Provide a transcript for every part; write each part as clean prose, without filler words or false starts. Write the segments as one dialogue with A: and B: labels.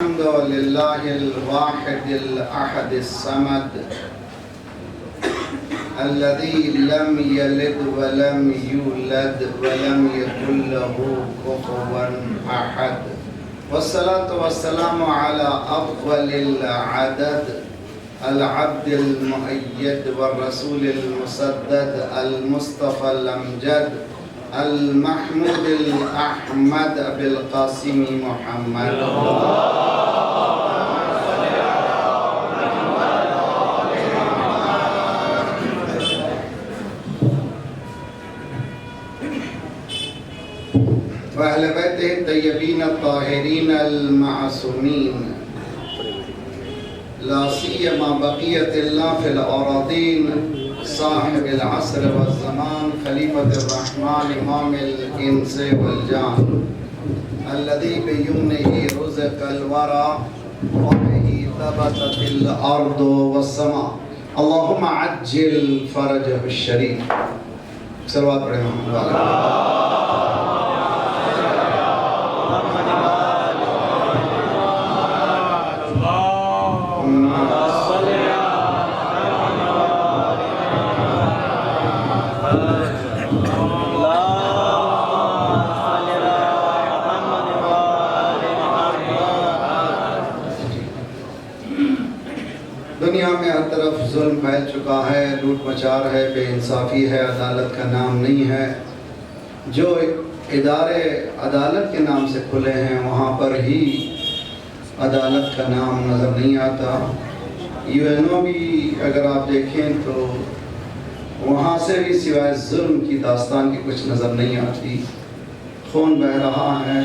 A: الحمد لله الواحد الأحد الصمد الذي لم يلد ولم يولد ولم يكن له كفوا أحد، والصلاة والسلام على أفضل العدد العبد المؤيد والرسول المسدد المصطفى الأمجد المحمود الأحمد بالقاسم محمد. وأهل بيته الطيبين الطاهرين المعصومين، لا سيما بقية الله في الأراضين، صاحب العصر والزمان، خليفة الرحمن، إمام الإنس والجان، الذي بيمنه رزق الورى وبه ثبتت الأرض والسماء. اللهم عجل فرجه الشريف. صلوات عليه. دنیا میں ہر طرف ظلم پھیل چکا ہے، لوٹ مچار ہے، بے انصافی ہے، عدالت کا نام نہیں ہے۔ جو ادارے عدالت کے نام سے کھلے ہیں وہاں پر ہی عدالت کا نام نظر نہیں آتا۔ UN بھی اگر آپ دیکھیں تو وہاں سے بھی سوائے ظلم کی داستان کی کچھ نظر نہیں آتی۔ خون بہہ رہا ہے،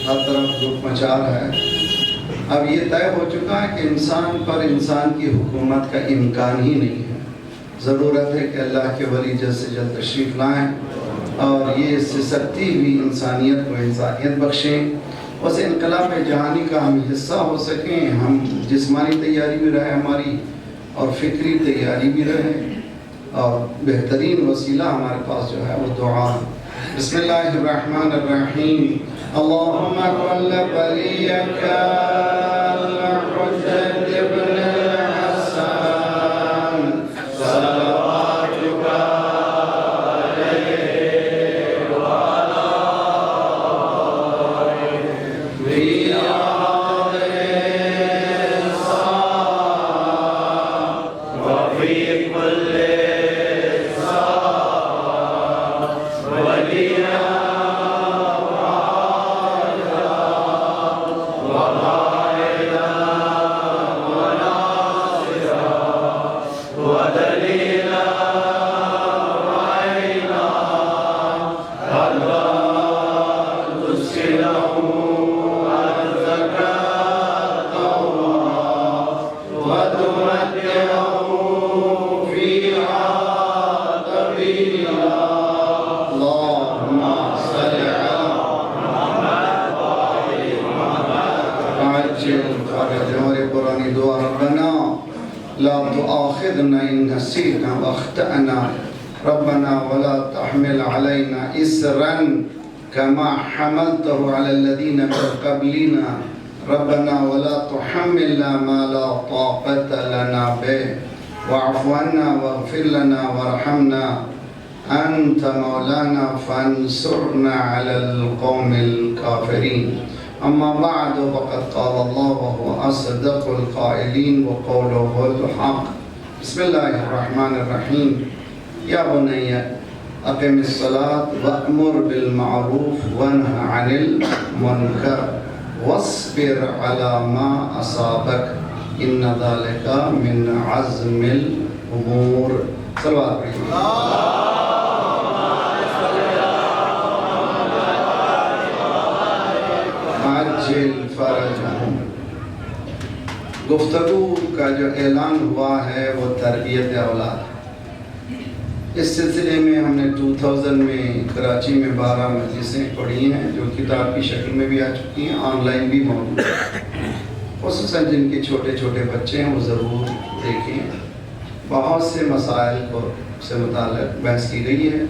A: ہر طرف لوٹ مچار ہے۔ اب یہ طے ہو چکا ہے کہ انسان پر انسان کی حکومت کا امکان ہی نہیں ہے۔ ضرورت ہے کہ اللہ کے ولی جلد سے جلد تشریف لائیں اور یہ سسکتی ہوئی انسانیت کو انسانیت بخشیں، اس انقلاب جہانی کا ہم حصہ ہو سکیں۔ ہم جسمانی تیاری بھی رہے ہماری اور فکری تیاری بھی رہے، اور بہترین وسیلہ ہمارے پاس جو ہے وہ دعا۔ بسم اللہ الرحمن الرحیم۔ اللہم کل ولیک الحجۃ ابن الحسن صلواتک علیہ وعلی آلہ فی هذه الساعة وفي كل ساعة وليا لا تؤاخذنا إن نسينا واخطأنا ربنا ولا تحمل علينا إسرا كما حملته على الذين من قبلنا ربنا ولا تحملنا ما لا طاقة لنا به واعف عنا واغفر لنا وارحمنا أنت مولانا فانصرنا على القوم الكافرين. أما بعد فقد قال الله وهو أصدق القائلين وقوله الحق. بسم الله الرحمن الرحيم. يا بني أقم الصلاة وأمر بالمعروف وانه عن المنكر واصبر على ما أصابك إن ذلك من عزم الأمور. صلوات عليه. فرجہم. گفتگو کا جو اعلان ہوا ہے وہ تربیت اولاد۔ اس سلسلے میں ہم نے 2000 میں کراچی میں 12 مجلسیں پڑھی ہیں جو کتاب کی شکل میں بھی آ چکی ہیں، آن لائن بھی موجود ہیں۔ خصوصاً جن کے چھوٹے چھوٹے بچے ہیں وہ ضرور دیکھیں۔ بہت سے مسائل سے متعلق بحث کی گئی ہے۔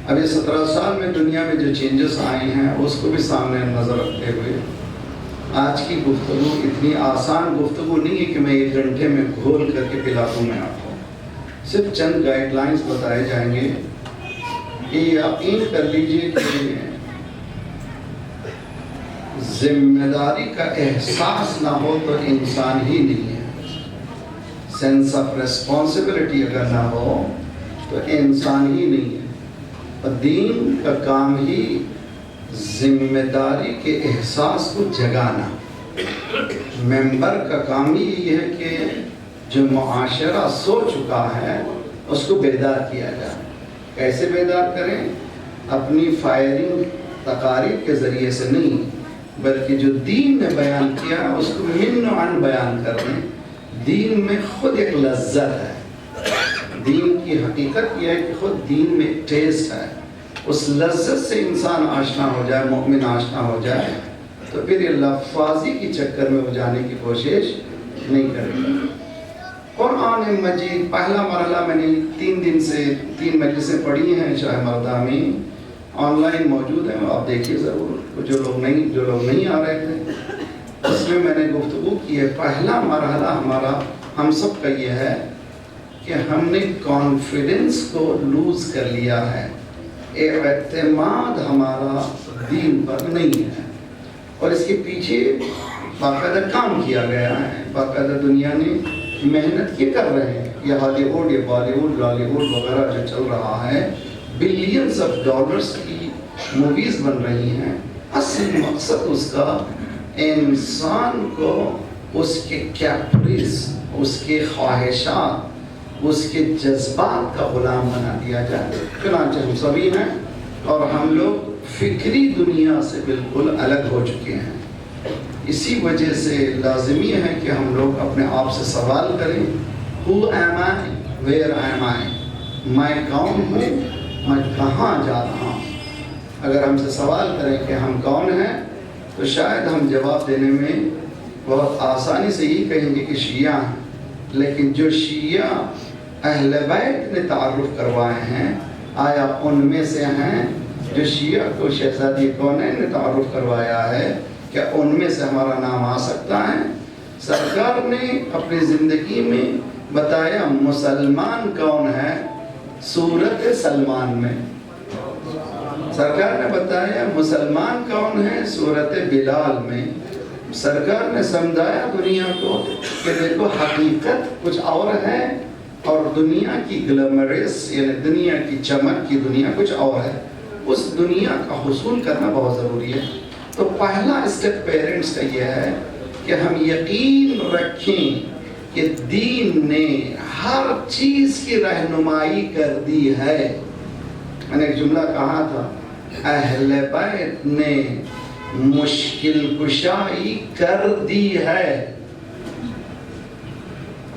A: اب یہ 17 سال میں دنیا میں جو چینجز آئے ہیں اس کو بھی سامنے نظر رکھتے ہوئے آج کی گفتگو اتنی آسان گفتگو نہیں ہے کہ میں 1 گھنٹے میں گھول کر کے پلا دوں میں آپ کو. صرف چند گائیڈ لائنز بتائے جائیں گے. یہ یقین کر لیجئے کہ ذمہ داری کا احساس نہ ہو تو انسان ہی نہیں ہے. سینس آف ریسپانسبلٹی اگر نہ ہو تو انسان ہی نہیں ہے. اور دین کا کام ہی ذمہ داری کے احساس کو جگانا. ممبر کا کام ہی یہ ہے کہ جو معاشرہ سو چکا ہے اس کو بیدار کیا جائے. کیسے بیدار کریں؟ اپنی فائرنگ تقاریر کے ذریعے سے نہیں، بلکہ جو دین نے بیان کیا اس کو من و عن بیان کریں. دین میں خود ایک لذت ہے. دین کی حقیقت یہ ہے کہ خود دین میں ایک ٹیسٹ ہے. اس لذت سے انسان آشنا ہو جائے، مومن آشنا ہو جائے، تو پھر یہ لفاظی کی چکر میں وہ جانے کی کوشش نہیں کرے گا. قرآن مجید پہلا مرحلہ میں نے 3 دن سے 3 مجلسیں پڑھی ہیں شاہ مردہ میں، آن لائن موجود ہیں، آپ دیکھیے ضرور. جو لوگ نہیں آ رہے تھے اس میں نے گفتگو کی ہے. پہلا مرحلہ ہمارا ہم سب کا یہ ہے کہ ہم نے کانفیڈنس کو لوز کر لیا ہے. اعتماد ہمارا دین پر نہیں ہے، اور اس کے پیچھے باقاعدہ کام کیا گیا ہے. باقاعدہ دنیا نے محنت یہ کر رہے ہیں. یہ ہالی ووڈ، یہ بالی ووڈ، لالی ووڈ وغیرہ جو چل رہا ہے، بلینز آف ڈالرز کی موویز بن رہی ہیں. اصل مقصد اس کا انسان کو اس کے کیپریز، اس کے خواہشات، اس کے جذبات کا غلام بنا دیا جائے. چنانچہ ہم سبھی ہیں اور ہم لوگ فکری دنیا سے بالکل الگ ہو چکے ہیں. اسی وجہ سے لازمی ہے کہ ہم لوگ اپنے آپ سے سوال کریں، Who am I? Where am I? میں کون ہوں؟ میں کہاں جا رہا ہوں؟ اگر ہم سے سوال کریں کہ ہم کون ہیں تو شاید ہم جواب دینے میں بہت آسانی سے ہی کہیں گے کہ شیعہ ہیں. لیکن جو شیعہ اہل بیت نے تعارف کروائے ہیں، آیا ان میں سے ہیں؟ جو شیعہ کو شہزادی کونین نے تعارف کروایا ہے، کیا ان میں سے ہمارا نام آ سکتا ہے؟ سرکار نے اپنی زندگی میں بتایا مسلمان کون ہے سورت سلمان میں. سرکار نے بتایا مسلمان کون ہے سورت بلال میں. سرکار نے سمجھایا دنیا کو کہ دیکھو حقیقت کچھ اور ہے اور دنیا کی گلیمرس یعنی دنیا کی چمک کی دنیا کچھ اور ہے. اس دنیا کا حصول کرنا بہت ضروری ہے. تو پہلا اسٹیپ پیرنٹس کا یہ ہے کہ ہم یقین رکھیں کہ دین نے ہر چیز کی رہنمائی کر دی ہے. میں نے ایک جملہ کہا تھا، اہل بیت نے مشکل کشائی کر دی ہے.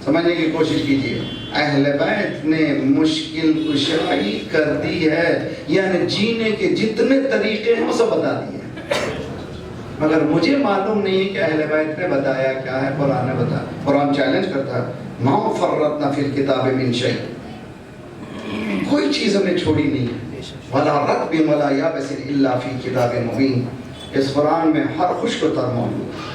A: سمجھنے کی کوشش کیجیے. اہل بیت نے مشکل کشائی کر دی ہے، یعنی جینے کے جتنے طریقے ہیں وہ سب بتا دیے. مگر مجھے معلوم نہیں ہے کہ اہل بیت نے بتایا کیا ہے. قرآن نے بتایا. قرآن چیلنج کرتا ہے، ما فرطنا فی الکتاب من شیء، کوئی چیز ہم نے چھوڑی نہیں ہے. ولا رطب ولا یابس الا فی کتاب مبین. اس قرآن میں ہر خشک و تر موجود.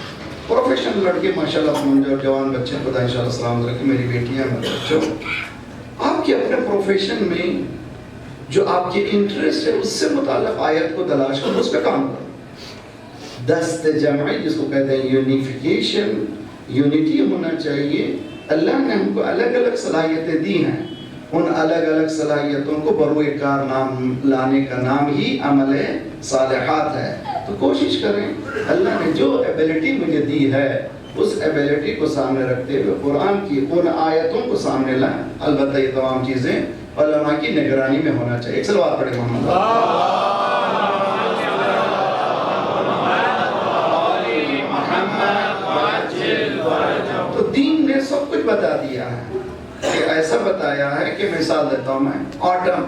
A: پروفیشنل لڑکے ماشاءاللہ جوان بچے خدا انشاءاللہ سلام رکھے، میری بیٹیاں میرے بچوں، آپ کے اپنے پروفیشن میں جو آپ کے انٹرسٹ ہے اس سے متعلق آیت کو تلاش کرو، اس پہ کام کرو. دست جمعی جس کو کہتے ہیں یونیفیکیشن، یونٹی ہونا چاہیے. اللہ نے ہم کو الگ الگ صلاحیتیں دی ہیں، ان الگ الگ صلاحیتوں کو بروئے کار نام لانے کا نام ہی عمل صالحات ہے. تو کوشش کریں اللہ نے جو ایبیلٹی مجھے دی ہے اس ایبیلٹی کو سامنے رکھتے ہوئے قرآن کی ان آیتوں کو سامنے لائیں. البتہ یہ تمام چیزیں علماء کی نگرانی میں ہونا چاہیے. ایک صلوات پڑھیں محمد. تو دین نے سب کچھ بتا دیا ہے کہ ایسا بتایا ہے کہ مثال دیتا ہوں میں، آٹم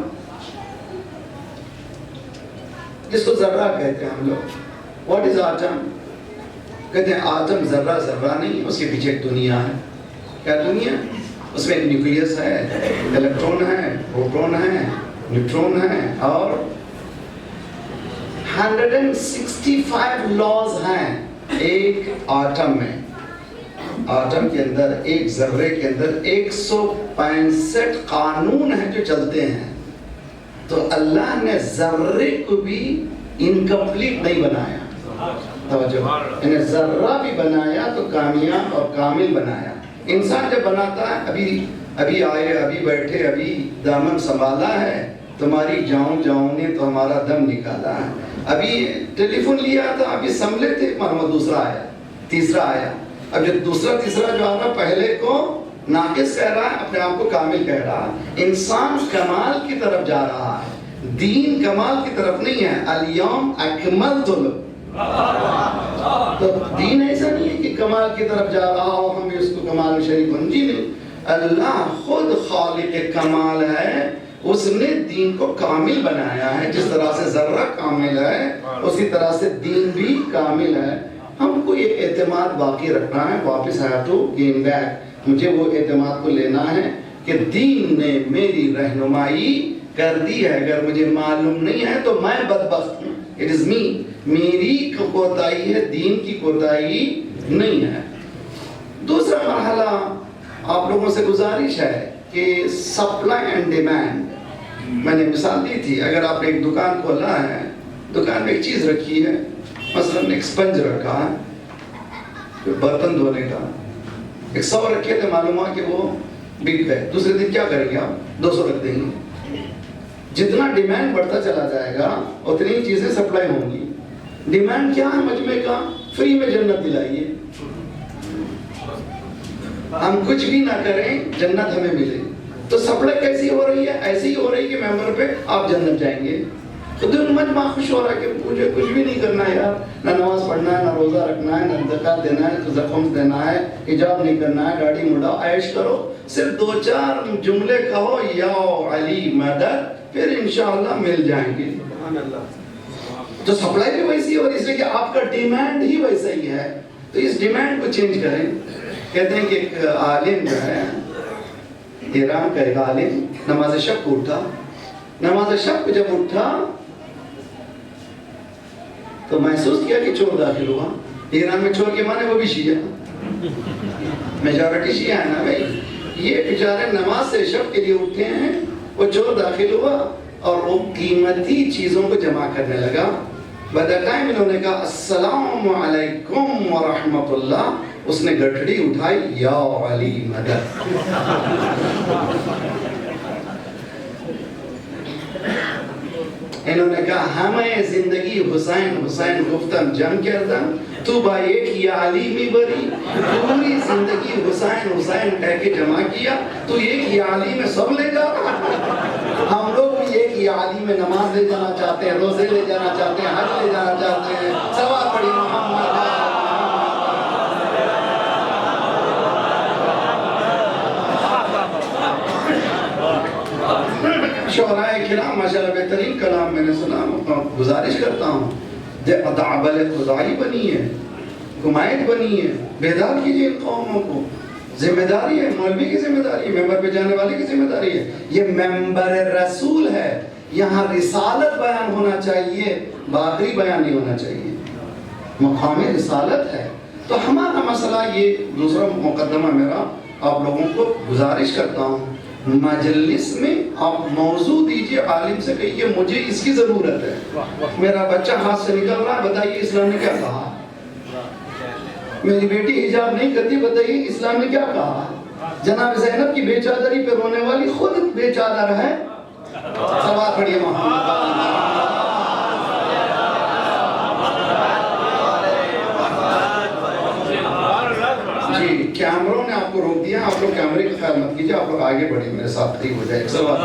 A: جس کو ذرہ کہتے ہیں ہم لوگ. What is autumn? کہتے ہیں آٹم ذرہ ذرہ نہیں، اس کے پیچھے ایک دنیا ہے. کیا دنیا؟ اس میں ایک نیوکلیس ہے، الیکٹرون ہے، پروٹون ہے، نیوٹرون ہے، اور 165 لاز ہیں ایک آٹم میں، آٹم کے اندر، ایک ذرے کے اندر 165 قانون ہیں جو چلتے ہیں. تو اللہ نے ذرے کو بھی انکمپلیٹ نہیں بنایا. توجہ، انہیں ذرہ بھی بنایا تو کامیاب اور کامل بنایا. انسان جب بناتا ہے، ابھی آئے، ابھی بیٹھے، ابھی دامن سنبھالا ہے، تمہاری جاؤں نے تو ہمارا دم نکالا ہے. ابھی ٹیلی فون لیا تھا، ابھی سنبھلے تھے، محمد دوسرا آیا، تیسرا آیا. اب جو دوسرا تیسرا جو آنا، پہلے کو ناقص کہہ رہا ہے، اپنے آپ کو کامل کہہ رہا ہے. انسان کمال کی طرف جا رہا ہے، دین کمال کی طرف نہیں ہے. الیوم اکملت لکم، تو دین ایسا نہیں ہے کہ کمال کی طرف جا رہا ہو، ہم بھی اس کو کمال میں شریک ہوں. جی نہیں، اللہ خود خالق کمال ہے، اس نے دین کو کامل بنایا ہے. جس طرح سے ذرہ کامل ہے، اسی طرح سے دین بھی کامل ہے. ہم کو یہ اعتماد باقی رکھنا ہے. واپس آیا تو گین بیک، مجھے وہ اعتماد کو لینا ہے کہ دین نے میری رہنمائی کر دی ہے. اگر مجھے معلوم نہیں ہے تو میں بدبخت ہوں. اٹ از می، میری کوتاہی ہے، دین کی کوتاہی نہیں ہے. دوسرا مرحلہ آپ لوگوں سے گزارش ہے کہ سپلائی اینڈ ڈیمانڈ. میں نے مثال دی تھی، اگر آپ نے ایک دکان کھولا ہے، دکان میں ایک چیز رکھی ہے، مثلاً ایک سپنج رکھا ہے برتن دھونے کا، 100 رکھے تھے، معلوم ہوا کہ وہ بک گئے. دوسرے دن کیا کریں گے آپ؟ 200 رکھ دیں گے. جتنا ڈیمانڈ بڑھتا چلا جائے گا اتنی چیزیں سپلائی ہوں گی. ڈیمانڈ کیا ہے مجمع کا؟ فری میں جنت دلائیے. ہم کچھ بھی نہ کریں، جنت ہمیں ملے. تو سپلائی کیسی ہو رہی ہے؟ ایسی ہی ہو رہی کہ ممبر پہ آپ جنت جائیں گے. تو دل مجمع خوش ہو رہا ہے کہ مجھے کچھ بھی نہیں کرنا ہے یار، نہ نماز پڑھنا ہے، نہ روزہ رکھنا ہے، نہ زکات دینا ہے، تو زخم دینا ہے، حجاب نہیں کرنا ہے، گاڑی مڑاؤ، عیش کرو، صرف 2-4 جملے کہو یا علی مدد، پھر انشاءاللہ مل جائیں گے. تو سپلائی بھی ویسی ہے، اور اس لیے کہ آپ کا ڈیمانڈ ہی ویسا ہی ہے. تو اس ڈیمانڈ کو چینج کریں. کہتے ہیں کہ ایک عالم جو ہے، ایران کا ایک عالم نماز شب کو اٹھا. نماز شب کو جب اٹھا تو محسوس کیا کہ چور داخل ہوا. ایران میں چور کے معنی وہ بھی شیعہ، میجارٹی شیعہ ہے نا بھائی. یہ بیچارے نماز سے شب کے لیے اٹھے ہیں، وہ چور داخل ہوا اور وہ قیمتی چیزوں کو جمع کرنے لگا. بعد ٹائم انہوں نے کہا السلام علیکم ورحمۃ اللہ. اس نے گٹھڑی اٹھائی، یا علی مدد. انہوں نے کہا ہمیں زندگی حسین حسین گفتم جم کردم، تو با ایک یا علی می بری. پوری زندگی حسین حسین کہہ کے جمع کیا، تو ایک یا علی میں سب لے جا رہا. ہم لوگ بھی ایک یا علی میں نماز لے جانا چاہتے ہیں، روزے لے جانا چاہتے ہیں، حج لے جانا چاہتے ہیں. سوال پڑھی محمد شعراء کرام ماشاءاللہ بہترین کلام میں نے سنا. گزارش کرتا ہوں، دعبل خدائی بنی ہے، حمایت بنی ہے، بیدار کیجئے ان قوموں کو. ذمہ داری ہے، مولوی کی ذمہ داری ہے، ممبر پہ جانے والے کی ذمہ داری ہے. یہ ممبر رسول ہے، یہاں رسالت بیان ہونا چاہیے، باقی بیان نہیں ہونا چاہیے. مقام رسالت ہے. تو ہمارا مسئلہ یہ دوسرا مقدمہ میرا آپ لوگوں کو گزارش کرتا ہوں، مجلس میں آپ موضوع دیجئے، عالم سے کہیے مجھے اس کی ضرورت ہے، میرا بچہ ہاتھ سے نکل رہا ہے، بتائیے اسلام نے کیا کہا. میری بیٹی حجاب نہیں کرتی، بتائیے اسلام نے کیا کہا. جناب زینب کی بے چادری پہ رونے والی خود بے چادر ہے. سوال پڑھیے جی. کیمروں نے آپ کو روک دیا، آپ لوگ کیمرے کا خیال مت کیجئے، آپ لوگ آگے بڑھیں، میرے ساتھ قریب ہو جائے. ایک سوال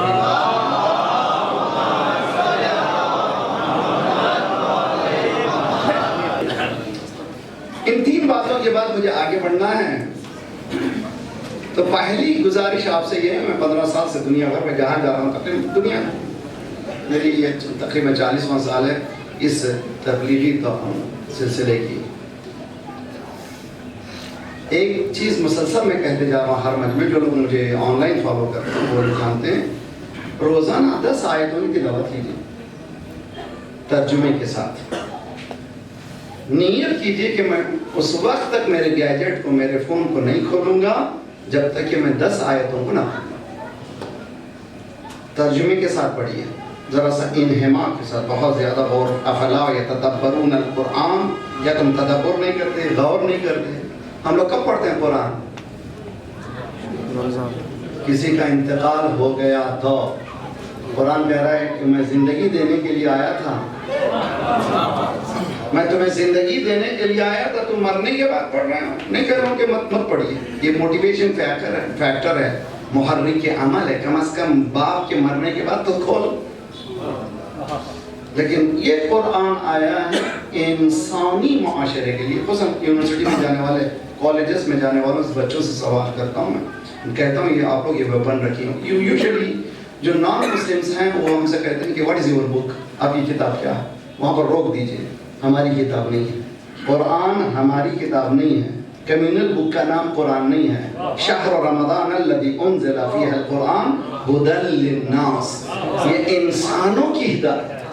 A: ان 3 باتوں کے بعد مجھے آگے بڑھنا ہے. تو پہلی گزارش آپ سے یہ ہے، میں 15 سال سے دنیا بھر میں جہاں جا رہا ہوں، تقریباً دنیا میری یہ تقریباً 40واں سال ہے اس تبلیغی سلسلے کی. ایک چیز مسلسل میں کہتے جا رہا ہوں ہر مجمع، جو لوگ مجھے آن لائن فالو کرتے ہیں وہ لوگ جانتے ہیں، روزانہ 10 آیتوں کی تلاوت کیجیے ترجمے کے ساتھ. نیت کیجیے کہ میں اس وقت تک میرے گیجٹ کو، میرے فون کو نہیں کھولوں گا جب تک کہ میں 10 آیتوں کو نہ پڑھوں۔ ترجمے کے ساتھ پڑھیے، ذرا سا انہماک کے ساتھ، بہت زیادہ غور۔ افلا یتدبرون القرآن، یا تم تدبر نہیں کرتے، غور نہیں کرتے؟ ہم لوگ کب پڑھتے ہیں قرآن؟ کسی کا انتقال ہو گیا تو قرآن کہہ رہا ہے کہ میں زندگی دینے کے لیے آیا تھا، میں تمہیں زندگی دینے کے لیے آیا تھا، تم مرنے کے بعد پڑھ رہے ہو۔ نہیں کہہ رہا ہوں کہ مت پڑھیے، یہ موٹیویشن فیکٹر ہے، محرک عمل ہے، کم از کم باپ کے مرنے کے بعد تو کھولو۔ لیکن یہ قرآن آیا ہے انسانی معاشرے کے لیے۔ خصوصاً یونیورسٹی میں جانے والے، کالجز میں جانے والوں سے بچوں سے سوال کرتا ہوں میں، کہتا ہوں یہ آپ لوگ یہ ویپن رکھیں۔ یوزلی جو نان مسلمس ہیں وہ ہم سے کہتے ہیں کہ واٹ از یور بک، آپ کی کتاب کیا ہے؟ وہاں پر روک دیجئے، ہماری کتاب نہیں ہے، قرآن ہماری کتاب نہیں ہے، کمیونل بک کا نام قرآن نہیں ہے۔ شہر رمضان الذی انزل فیہ القرآن ھدی للناس، یہ انسانوں کی ہدایت،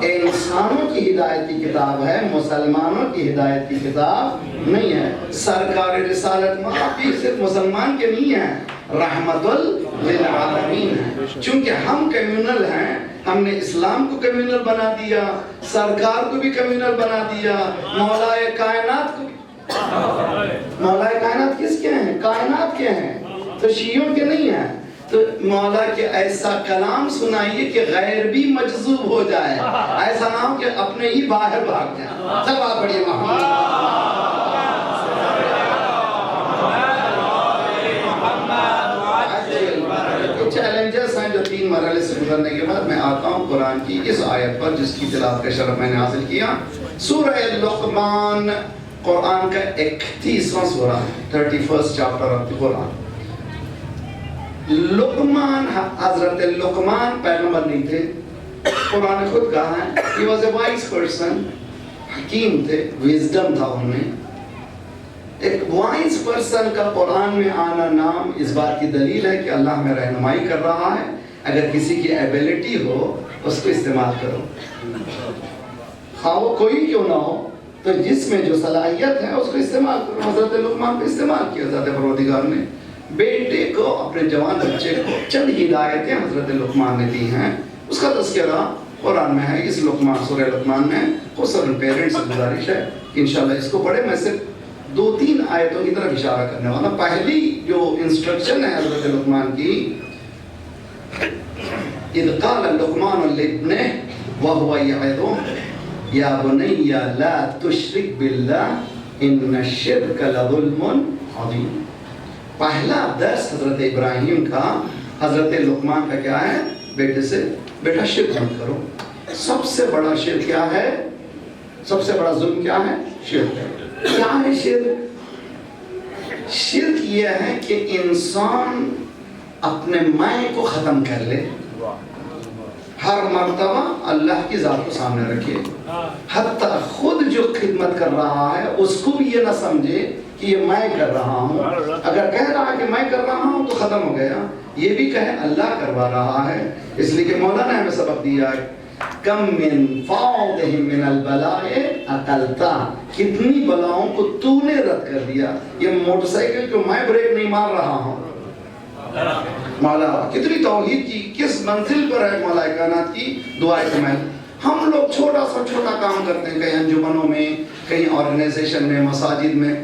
A: انسانوں کی ہدایت کی کتاب ہے، مسلمانوں کی ہدایت کی کتاب نہیں ہے۔ سرکار رسالت معافی صرف مسلمان کے نہیں ہے، رحمت للعالمین ہے۔ چونکہ ہم کمیونل ہیں، ہم نے اسلام کو کمیونل بنا دیا، سرکار کو بھی کمیونل بنا دیا، مولائے کائنات کو بھی۔ مولائے کائنات کس کے ہیں؟ کائنات کے ہیں، تو شیعوں کے نہیں ہیں۔ تو مولا کے ایسا کلام سنائیے کہ غیر بھی مجذوب ہو جائے، ایسا نہ ہو کہ اپنے ہی باہر بھاگ جائیں۔ سب آپ پڑھیے محمد۔ چیلنجز ہیں جو 3 مرحلے سے گزرنے کے بعد میں آتا ہوں قرآن کی اس آیت پر جس کی تلاوت کا شرف میں نے حاصل کیا۔ سورہ لقمان قرآن کا 31واں سورہ، 31st چیپٹر آف دی قرآن۔ لقمان، حضرت لقمان پیغمبر نہیں تھے، قرآن نے خود کہا ہے he was a wise person، حکیم تھے، وزڈم تھا ان میں۔ ایک وائز پرسن کا قرآن میں آنا نام اس بات کی دلیل ہے کہ اللہ ہمیں رہنمائی کر رہا ہے۔ اگر کسی کی ایبیلٹی ہو اس کو استعمال کرو، خواہ وہ کوئی کیوں نہ ہو، تو جس میں جو صلاحیت ہے اس کو استعمال کرو۔ حضرت لقمان کو استعمال کیا ذات پروردگار نے، بیٹے کو، اپنے جوان بچے کو چند ہدایتیں حضرت لقمان نے دی ہیں، اس کا تذکرہ قرآن میں ہے، اس لقمان، سورہ لقمان میں۔ خصوصاً پیرنٹس سے گزارش ہے کہ انشاءاللہ اس کو پڑھے۔ میں صرف 2-3 آیتوں کی طرف اشارہ کرنے والا۔ پہلی جو انسٹرکشن ہے حضرت لقمان کی، اذ قال لقمان لابنہ وہو یعظہ یا بنی لا تشرک باللہ ان الشرک لظلم عظیم۔ پہلا درس حضرت ابراہیم کا، حضرت لقمان کا کیا ہے؟ بیٹے سے، بیٹا شرک مت کرو۔ سب سے بڑا شرک کیا ہے؟ سب سے بڑا ظلم کیا ہے؟ شرک۔ کیا ہے شرک؟ شرک یہ ہے کہ انسان اپنے میں کو ختم کر لے، ہر مرتبہ اللہ کی ذات کو سامنے رکھے، حتیٰ خود جو خدمت کر رہا ہے اس کو بھی یہ نہ سمجھے کہ یہ میں کر رہا ہوں۔ اگر کہہ رہا ہے کہ میں کر رہا ہوں تو ختم ہو گیا، یہ بھی کہے اللہ کروا رہا ہے۔ اس لیے کہ مولانا نے ہمیں سبق دیا ہے، کم من فاضهم من البلاء اقلتا، کتنی بلاؤں کو تو نے رد کر دیا۔ یہ موٹر سائیکل کو میں بریک نہیں مار رہا ہوں، مولا کتنی توحید کی، کس منزل پر ہے مولا کائنات کی دعائے کمال۔ ہم لوگ چھوٹا سا چھوٹا کام کرتے ہیں، کہیں انجمنوں میں، کہیں آرگنائزیشن میں، مساجد میں،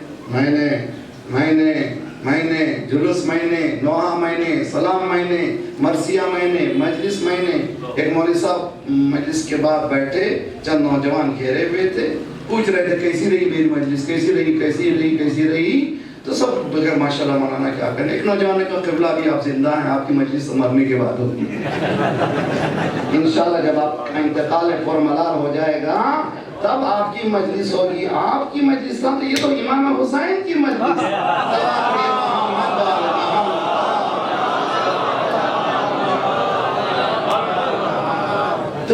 A: مہینے جلوس مہینے، نوحہ مہینے، سلام مہینے، مرثیہ مہینے، مجلس مہینے۔ ایک مولوی صاحب مجلس کے بعد بیٹھے، چند نوجوان گھیرے ہوئے تھے، پوچھ رہے تھے کیسی رہی میری مجلس، کیسی رہی؟ تو سب بغیر ماشاءاللہ مولانا کیا کریں۔ ایک نوجوان نے کہا قبلہ بھی آپ زندہ ہیں، آپ کی مجلس تو مرنے کے بعد ہوگی۔ انشاءاللہ جب آپ کا انتقال فورملار ہو جائے گا تب آپ کی مجلس ہوگی۔ آپ کی مجلس تو یہ تو امام حسین کی مجلس ہے۔ تو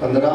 A: 15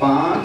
A: 5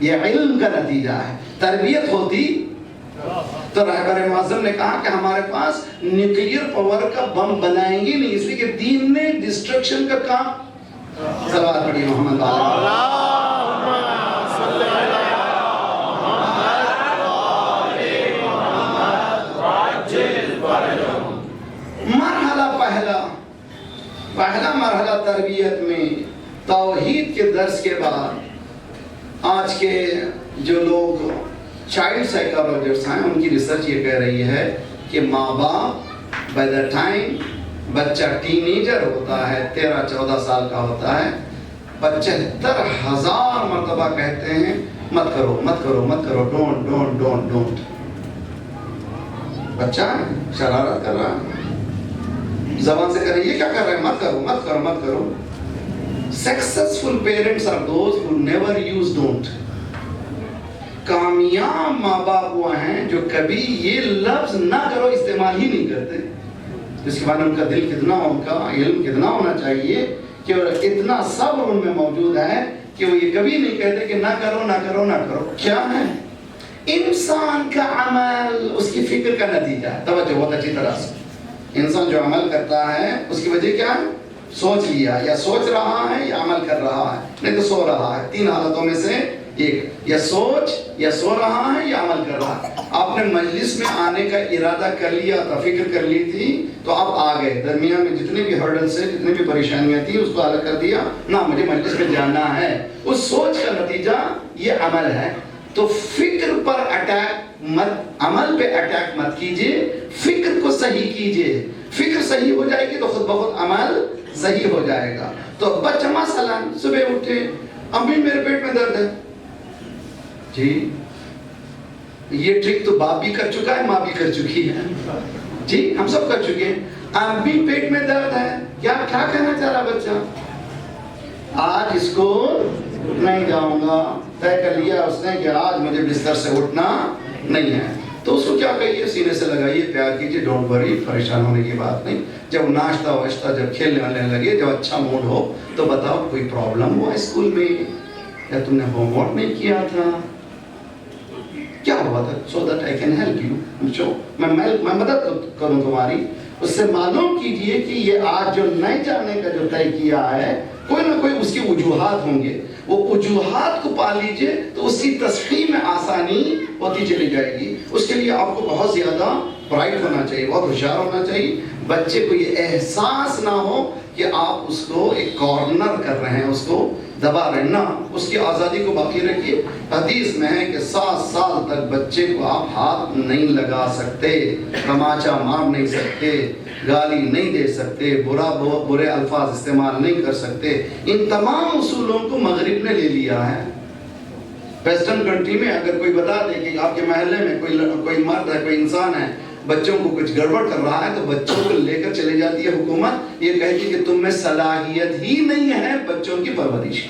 A: یہ علم کا نتیجہ ہے. تربیت ہوتی تو رہبر معظم نے کہا کہ ہمارے پاس نیوکلیئر پاور کا بم بنائیں گے نہیں، اس لیے کہ دین نے ڈسٹرکشن کا کام. صلوات پڑھیے محمد پہلا مرحلہ تربیت میں توحید کے درس کے بعد آج کے جو لوگ چائلڈ سائیکالوجسٹ ہیں ان کی ریسرچ یہ کہہ رہی ہے کہ ماں باپ بائی دا ٹائم بچہ ٹین ایجر ہوتا ہے 13-14 سال کا ہوتا ہے 75,000 مرتبہ کہتے ہیں مت کرو مت کرو مت کرو ڈونٹ ڈونٹ ڈونٹ ڈونٹ. بچہ شرارت کر رہا ہے زبان سے کہہ رہے یہ کیا کر رہے ہیں مت کرو مت کرو مت کرو. Successful parents are those who never use don't. کامیاب ماں باپ وہ ہیں جو کبھی یہ لفظ نہ کرو استعمال ہی نہیں کرتے. اس کے بعد ان کا دل کتنا، ان کا علم کتنا ہونا چاہیے کہ اتنا صبر ان میں موجود ہے کہ وہ یہ کبھی نہیں کہتے کہ نہ کرو نہ کرو نہ کرو. کیا ہے انسان کا عمل اس کی فکر کا نتیجہ ہے. توجہ بہت اچھی طرح سے. انسان جو عمل کرتا ہے اس کی وجہ کیا ہے؟ سوچ لیا، یا سوچ رہا ہے یا عمل کر رہا ہے، نہیں تو سو رہا ہے. 3 حالتوں میں سے ایک، یا سوچ یا سو رہا ہے یا عمل کر رہا ہے. آپ نے مجلس میں آنے کا ارادہ کر لیا تھا، فکر کر لی تھی تو آپ آ گئے. درمیان میں جتنے بھی ہرڈلز سے جتنے بھی پریشانیاں تھیں اس کو حل کر دیا. نہ مجھے مجلس میں جانا ہے، اس سوچ کا نتیجہ یہ عمل ہے. تو فکر پر اٹیک مت، عمل پہ اٹیک مت کیجئے، فکر کو صحیح کیجئے. فکر صحیح ہو جائے گی تو خود بخود عمل صحیح ہو جائے گا. تو بچہ مثلا صبح اٹھے امی میرے پیٹ میں درد ہے، جی یہ ٹرک تو باپ بھی کر چکا ہے ماں بھی کر چکی ہے، جی ہم سب کر چکے ہیں. امی پیٹ میں درد ہے، کیا کہنا چاہ رہا بچہ؟ آج اسکول نہیں جاؤں گا. طے کر لیا اس نے کہ آج مجھے بستر سے اٹھنا نہیں ہے. تو اس کو کیا کہیے؟ سینے سے لگائیے، پیار کیجیے، ڈونٹ وری، پریشان ہونے کی بات نہیں. جب ناشتہ واشتہ جب کھیلنے والنے لگے، جب اچھا موڈ ہو تو بتاؤ کوئی پرابلم ہوا اسکول میں یا تم نے ہوم ورک نہیں کیا تھا، کیا ہوا تھا؟ So that I can help you, میں مدد کروں تمہاری. اس سے معلوم کیجئے کہ یہ آج جو نہیں جانے کا جو طے کیا ہے کوئی نہ کوئی اس کی وجوہات ہوں گے. وہ وجوہات کو پا لیجئے تو اس کی تصحیح میں آسانی ہوتی چلی جائے گی. اس کے لیے آپ کو بہت زیادہ برائٹ ہونا چاہیے، بہت ہوشیار ہونا چاہیے. بچے کو یہ احساس نہ ہو کہ آپ اس کو ایک کارنر کر رہے ہیں، اس کو دبا رہے ہیں. نہ، اس کی آزادی کو باقی رکھیے. حدیث میں ہے کہ 7 سال تک بچے کو آپ ہاتھ نہیں لگا سکتے، تماچا مار نہیں سکتے، گالی نہیں دے سکتے، برے الفاظ استعمال نہیں کر سکتے. ان تمام اصولوں کو مغرب نے لے لیا ہے. ویسٹرن کنٹری میں اگر کوئی بتا دے کہ آپ کے محلے میں کوئی مرد ہے، کوئی انسان ہے، بچوں کو کچھ گڑبڑ کر رہا ہے، تو بچوں کو لے کر چلے جاتی ہے حکومت. یہ کہتی کہ تم میں صلاحیت ہی نہیں ہے بچوں کی پرورش.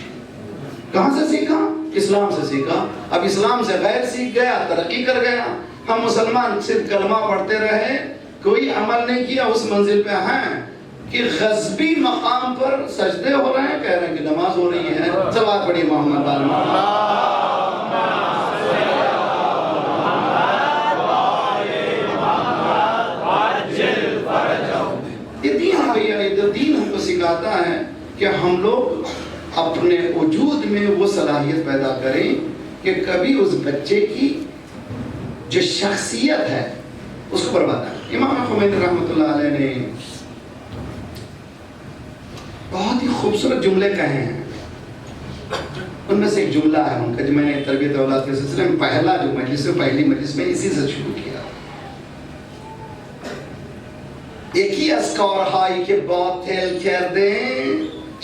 A: کہاں سے سیکھا؟ اسلام سے سیکھا. اب اسلام سے غیر سیکھ گیا، ترقی کر گیا. ہم مسلمان صرف کلمہ پڑھتے رہے، کوئی عمل نہیں کیا. اس منزل پہ ہیں کہ غصبی مقام پر سجدے ہو رہے ہیں، کہہ رہے ہیں کہ نماز ہو رہی ہے. صلوات پڑھی محمد یہ دین ہم کو سکھاتا ہے کہ ہم لوگ اپنے وجود میں وہ صلاحیت پیدا کریں کہ کبھی اس بچے کی جو شخصیت ہے اس کو برباد نہ. امام خمینی رحمۃ اللہ علیہ نے بہت ہی خوبصورت جملے کہے ہیں. ان میں سے ایک جملہ ہے ان کا جو میں نے تربیت اولاد کے سلسلے میں پہلا جو مجلس ہے، پہلی مجلس میں اسی سے شروع کیا. یکی از کارهایی که باطل کرده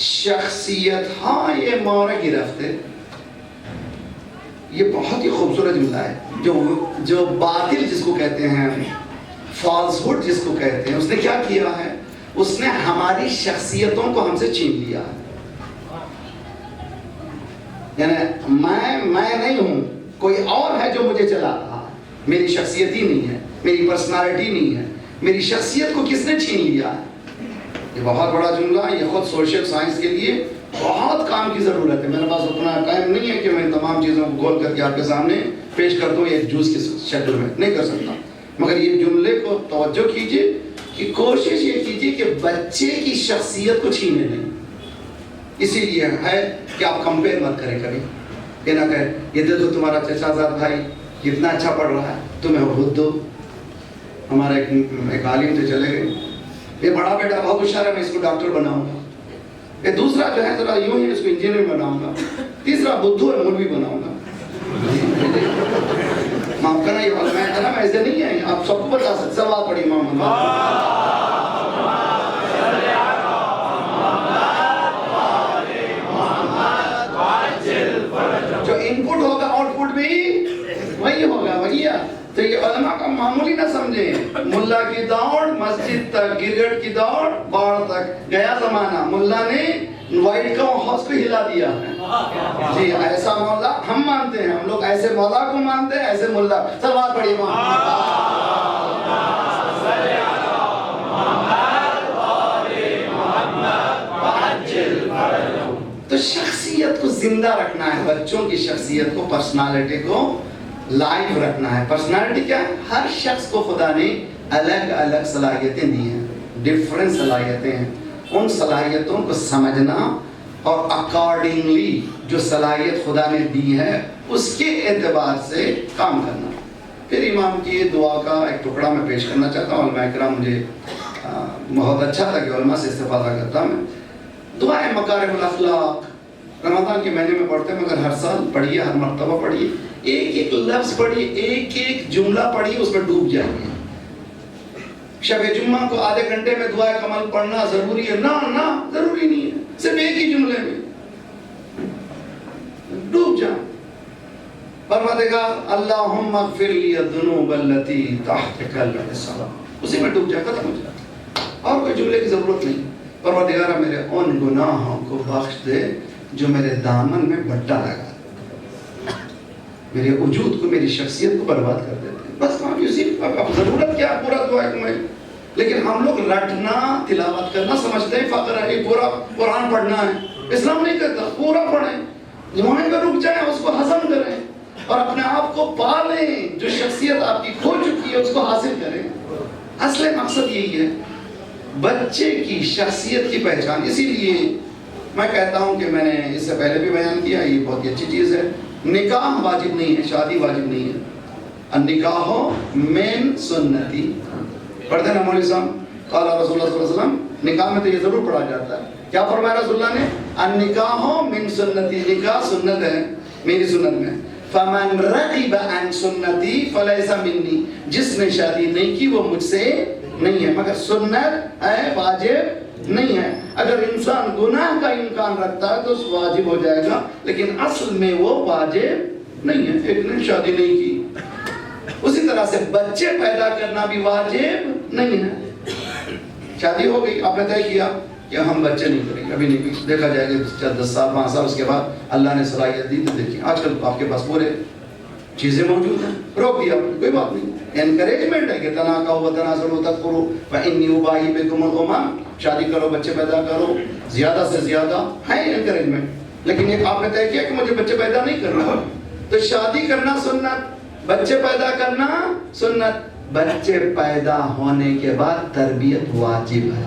A: شخصیت های ما را گرفته. یہ بہت ہی خوبصورت جملہ ہے. جو باطل جس کو کہتے ہیں، فالسہوڈ جس کو کہتے ہیں، اس نے کیا کیا ہے؟ اس نے ہماری شخصیتوں کو ہم سے چھین لیا. یعنی میں نہیں ہوں، کوئی اور ہے جو مجھے چلا رہا ہے. میری شخصیت ہی نہیں ہے، میری پرسنالٹی نہیں ہے. میری شخصیت کو کس نے چھین لیا ہے؟ یہ بہت بڑا جملہ ہے، یہ خود سوشل سائنس کے لیے بہت کام کی ضرورت ہے. میرے پاس اتنا ٹائم نہیں ہے کہ میں تمام چیزوں کو گول کر کے آپ کے سامنے پیش کر دوں ایک جوس کی شکل میں، نہیں کر سکتا. مگر یہ جملے کو توجہ کیجئے کہ کوشش یہ کیجئے کہ بچے کی شخصیت کو چھینے نہیں. اسی لیے ہے کہ آپ کمپیئر مت کریں کبھی. یہ نہ کہیں یہ دیکھو تمہارا چچا زاد بھائی کتنا اچھا پڑھ رہا ہے، تمہیں خود دو. ہمارا ایک عالم تھے چلے گئے، یہ بڑا بیٹا بہت ہوشیار ہے، میں اس کو ڈاکٹر بناؤں گا. یہ دوسرا جو ہے ذرا یوں ہی اس کو انجینئر بناؤں گا. تیسرا بدھو ہے، مولوی بناؤں گا. معاف کرنا، یہ علماء کرام ایسے نہیں ہیں، آپ سب کو بتا سکتے. سوال پڑھی امام جو ان پٹ ہوگا آؤٹ پٹ بھی وہی ہوگا. وہی ہے. تو یہ علماء کا معمولی نہ سمجھیں. ملا کی دوڑ مسجد تک، گرگٹ کی دوڑ باڑ تک. گیا زمانہ ملا نے وائٹ ہاؤس کو ہلا دیا ہے. جی ایسا مولا ہم مانتے ہیں، ہم لوگ ایسے مولا کو مانتے ہیں، ایسے ملا. سوال پڑھیے تو شخصیت کو زندہ رکھنا ہے، بچوں کی شخصیت کو، پرسنالٹی کو لائف رکھنا ہے. پرسنالٹی کیا ہے؟ ہر شخص کو خدا نے الگ الگ صلاحیتیں دی ہیں، ڈفرنٹ صلاحیتیں ہیں. ان صلاحیتوں کو سمجھنا اور اکارڈنگلی جو صلاحیت خدا نے دی ہے اس کے اعتبار سے کام کرنا. پھر امام کی دعا کا ایک ٹکڑا میں پیش کرنا چاہتا ہوں. علماء کرام مجھے بہت اچھا تھا کہ علماء سے استفادہ کرتا میں. دعائیں مکارم الاخلاق رمضان کے مہینے میں پڑھتے ہیں، مگر ہر سال پڑھیے، ہر مرتبہ پڑھیے، ایک ایک لفظ پڑھیے، ایک ایک جملہ پڑھیے، اس میں ڈوب جائیے. شب جمعہ کو آدھے گھنٹے میں دعائے کمل پڑھنا ضروری ہے؟ نہ ضروری نہیں ہے. صرف ایک ہی جملے میں ڈوب جائیں. پروردگار اللہم اغفر لی الذنوب التی تحت السلام، اسی میں ڈوب جائے، ختم ہو جائے. اور کوئی جملے کی ضرورت نہیں. پروردگار میرے ان گناہوں کو بخش دے جو میرے دامن میں بٹا لگا، میرے وجود کو، میری شخصیت کو برباد کر دیتے ہیں. بس ہم اسی اب ضرورت کیا پورا دعا میں. لیکن ہم لوگ رٹنا، تلاوت کرنا سمجھتے ہیں فقر ہے، پورا قرآن پڑھنا ہے. اسلام نہیں کہتا پورا پڑھیں، وہیں پہ رک جائیں، اس کو ہضم کریں اور اپنے آپ کو پالیں. جو شخصیت آپ کی کھو چکی ہے اس کو حاصل کریں. اصل مقصد یہی ہے، بچے کی شخصیت کی پہچان. اسی لیے میں کہتا ہوں کہ میں نے اس سے پہلے بھی بیان کیا، یہ بہت ہی اچھی چیز ہے. نکاح واجب نہیں ہے، شادی واجب نہیں ہے. النکاح من سنتی. پڑھتے ہیں نا مولوی صاحب، قال رسول اللہ صلی اللہ علیہ وسلم. نکاح میں تو یہ ضرور پڑھا جاتا ہے. کیا فرمایا رسول اللہ نے؟ النکاح من سنتی، نکاح سنت ہے میری سنت میں. فمن رغب عن سنتی فلیس منی، جس نے شادی نہیں کی وہ مجھ سے نہیں ہے. مگر سنت ہے، واجب نہیں ہے. اگر انسان گناہ کا امکان رکھتا ہے تو واجب ہو جائے گا، لیکن اصل میں وہ واجب نہیں ہے. ایک نے شادی نہیں کی. اسی طرح سے بچے پیدا کرنا بھی واجب نہیں ہے. شادی ہو گئی، آپ نے طے کیا کہ ہم بچے نہیں کریں گے، ابھی نہیں. دیکھا جائے گا 10 سال 5 سال اس کے بعد اللہ نے صلاحیت دی تو دیکھیں آج کل آپ کے پاس پورے چیزیں موجود ہیں. روک دیا کوئی بات نہیں. انکریجمنٹ ہے کہ تناکحوا وتناسلوا وتذکروا فإنی أباہی بکم الأمم. شادی کرو، بچے پیدا کرو، زیادہ سے زیادہ ہے انکریجمنٹ. لیکن ایک آپ نے طے کیا کہ مجھے بچے پیدا نہیں کرنا، تو شادی کرنا سنت، بچے پیدا کرنا سنت. بچے پیدا ہونے کے بعد تربیت واجب ہے.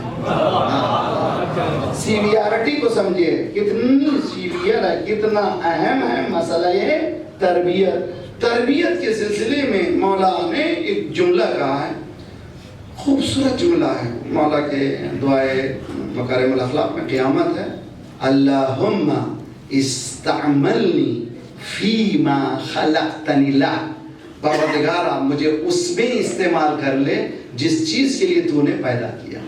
A: سیویارٹی کو سمجھے، کتنی سیویئر ہے، کتنا اہم ہے مسئلہ یہ تربیت. تربیت کے سلسلے میں مولا نے ایک جملہ کہا ہے، خوبصورت جملہ ہے. مولا کے دعائے مکارم الاخلاق میں قیامت ہے، اللہم استعملنی فیما خلقتنی لہ. پروردگار آپ مجھے اس میں استعمال کر لے جس چیز کے لیے تو نے پیدا کیا.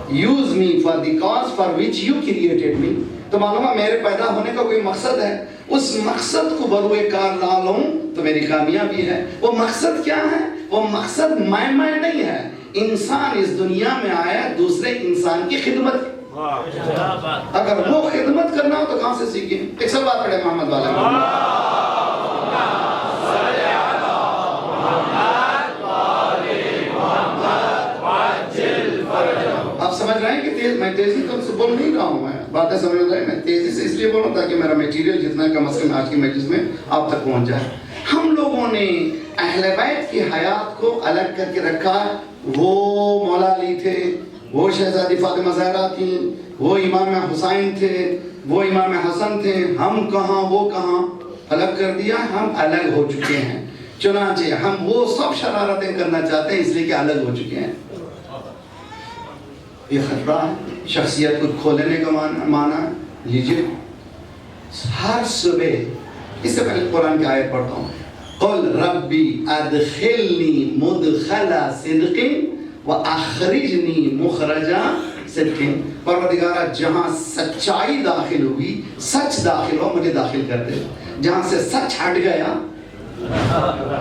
A: Use me for the cause for which you created me. تو معلوم ہے میرے پیدا ہونے کا کوئی مقصد ہے، اس مقصد کو بروئے کار لا لوں تو میری کامیابی ہے. وہ مقصد کیا ہے؟ وہ مقصد میں نہیں ہے. انسان اس دنیا میں آیا دوسرے انسان کی خدمت. اگر وہ خدمت کرنا ہو تو کہاں سے سیکھیں؟ ایک سوال پڑھے محمد والا. آپ سمجھ رہے ہیں میں تیزی سے بول نہیں رہا ہوں، میں باتیں سمجھ رہے ہیں، میں تیزی سے اس لیے بول رہا ہوں تاکہ میرا میٹیریل جتنا کم از کم آج کی مجلس میں آپ تک پہنچ جائے۔ ہم لوگوں نے اہل بیت کی حیات کو الگ کر کے رکھا، وہ مولا علی تھے، وہ شہزادی فاطمہ زہرا تھیں، وہ امام حسین تھے، وہ امام حسن تھے، ہم کہاں وہ کہاں، الگ کر دیا، ہم الگ ہو چکے ہیں۔ چنانچہ ہم وہ سب شرارتیں کرنا چاہتے ہیں اس لیے کہ الگ ہو چکے ہیں۔ یہ خطرہ ہے، شخصیت کو کھولنے کا معنی لیجئے۔ ہر صبح، اس سے پہلے قرآن کی آیت پڑھتا ہوں، قل ربی ادخلنی مدخل صدق واخرجنی مخرج صدق۔ پروردگارہ جہاں سچائی داخل ہوئی، سچ داخل ہو، مجھے داخل کر دے۔ جہاں سے سچ ہٹ گیا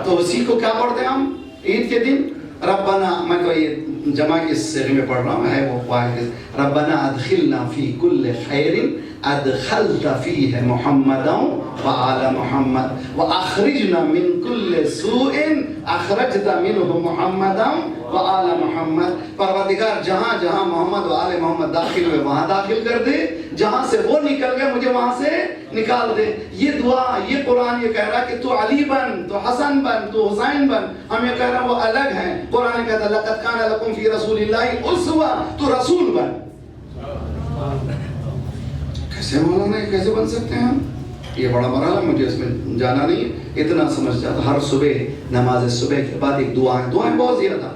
A: تو اسی کو کیا پڑھتے ہیں ہم عید کے دن؟ ربنا، میں تو یہ جمع کے صیغے میں پڑھ رہا ہوں، ہے وہ واحد، ربنا ادخلنا فی کل خیر ادخلت فیہ محمدا وآل محمد واخرجنا من کل سوء اخرجت منہ محمدا وآل محمد۔ پروردگار جہاں جہاں محمد و آل محمد داخل ہوئے وہاں داخل کر دے، جہاں سے وہ نکل گئے مجھے وہاں سے نکال دے۔ یہ دعا، یہ قرآن یہ کہہ رہا کہ تو علی بن، تو حسن بن، تو حسین بن، ہم یہ کہہ رہا وہ الگ ہیں۔ قرآن کہتا ہے لَقَدْ كَانَ لَكُمْ فِي رَسُولِ اللَّهِ أُسْوَةٌ، تو رسول بن۔ کیسے مولانا کیسے بن سکتے ہیں ہم؟ یہ بڑا مرحلہ، مجھے اس میں جانا نہیں ہے، اتنا سمجھ جاتا۔ ہر صبح نماز صبح کے بعد ایک دعا ہے، دعائیں بہت زیادہ،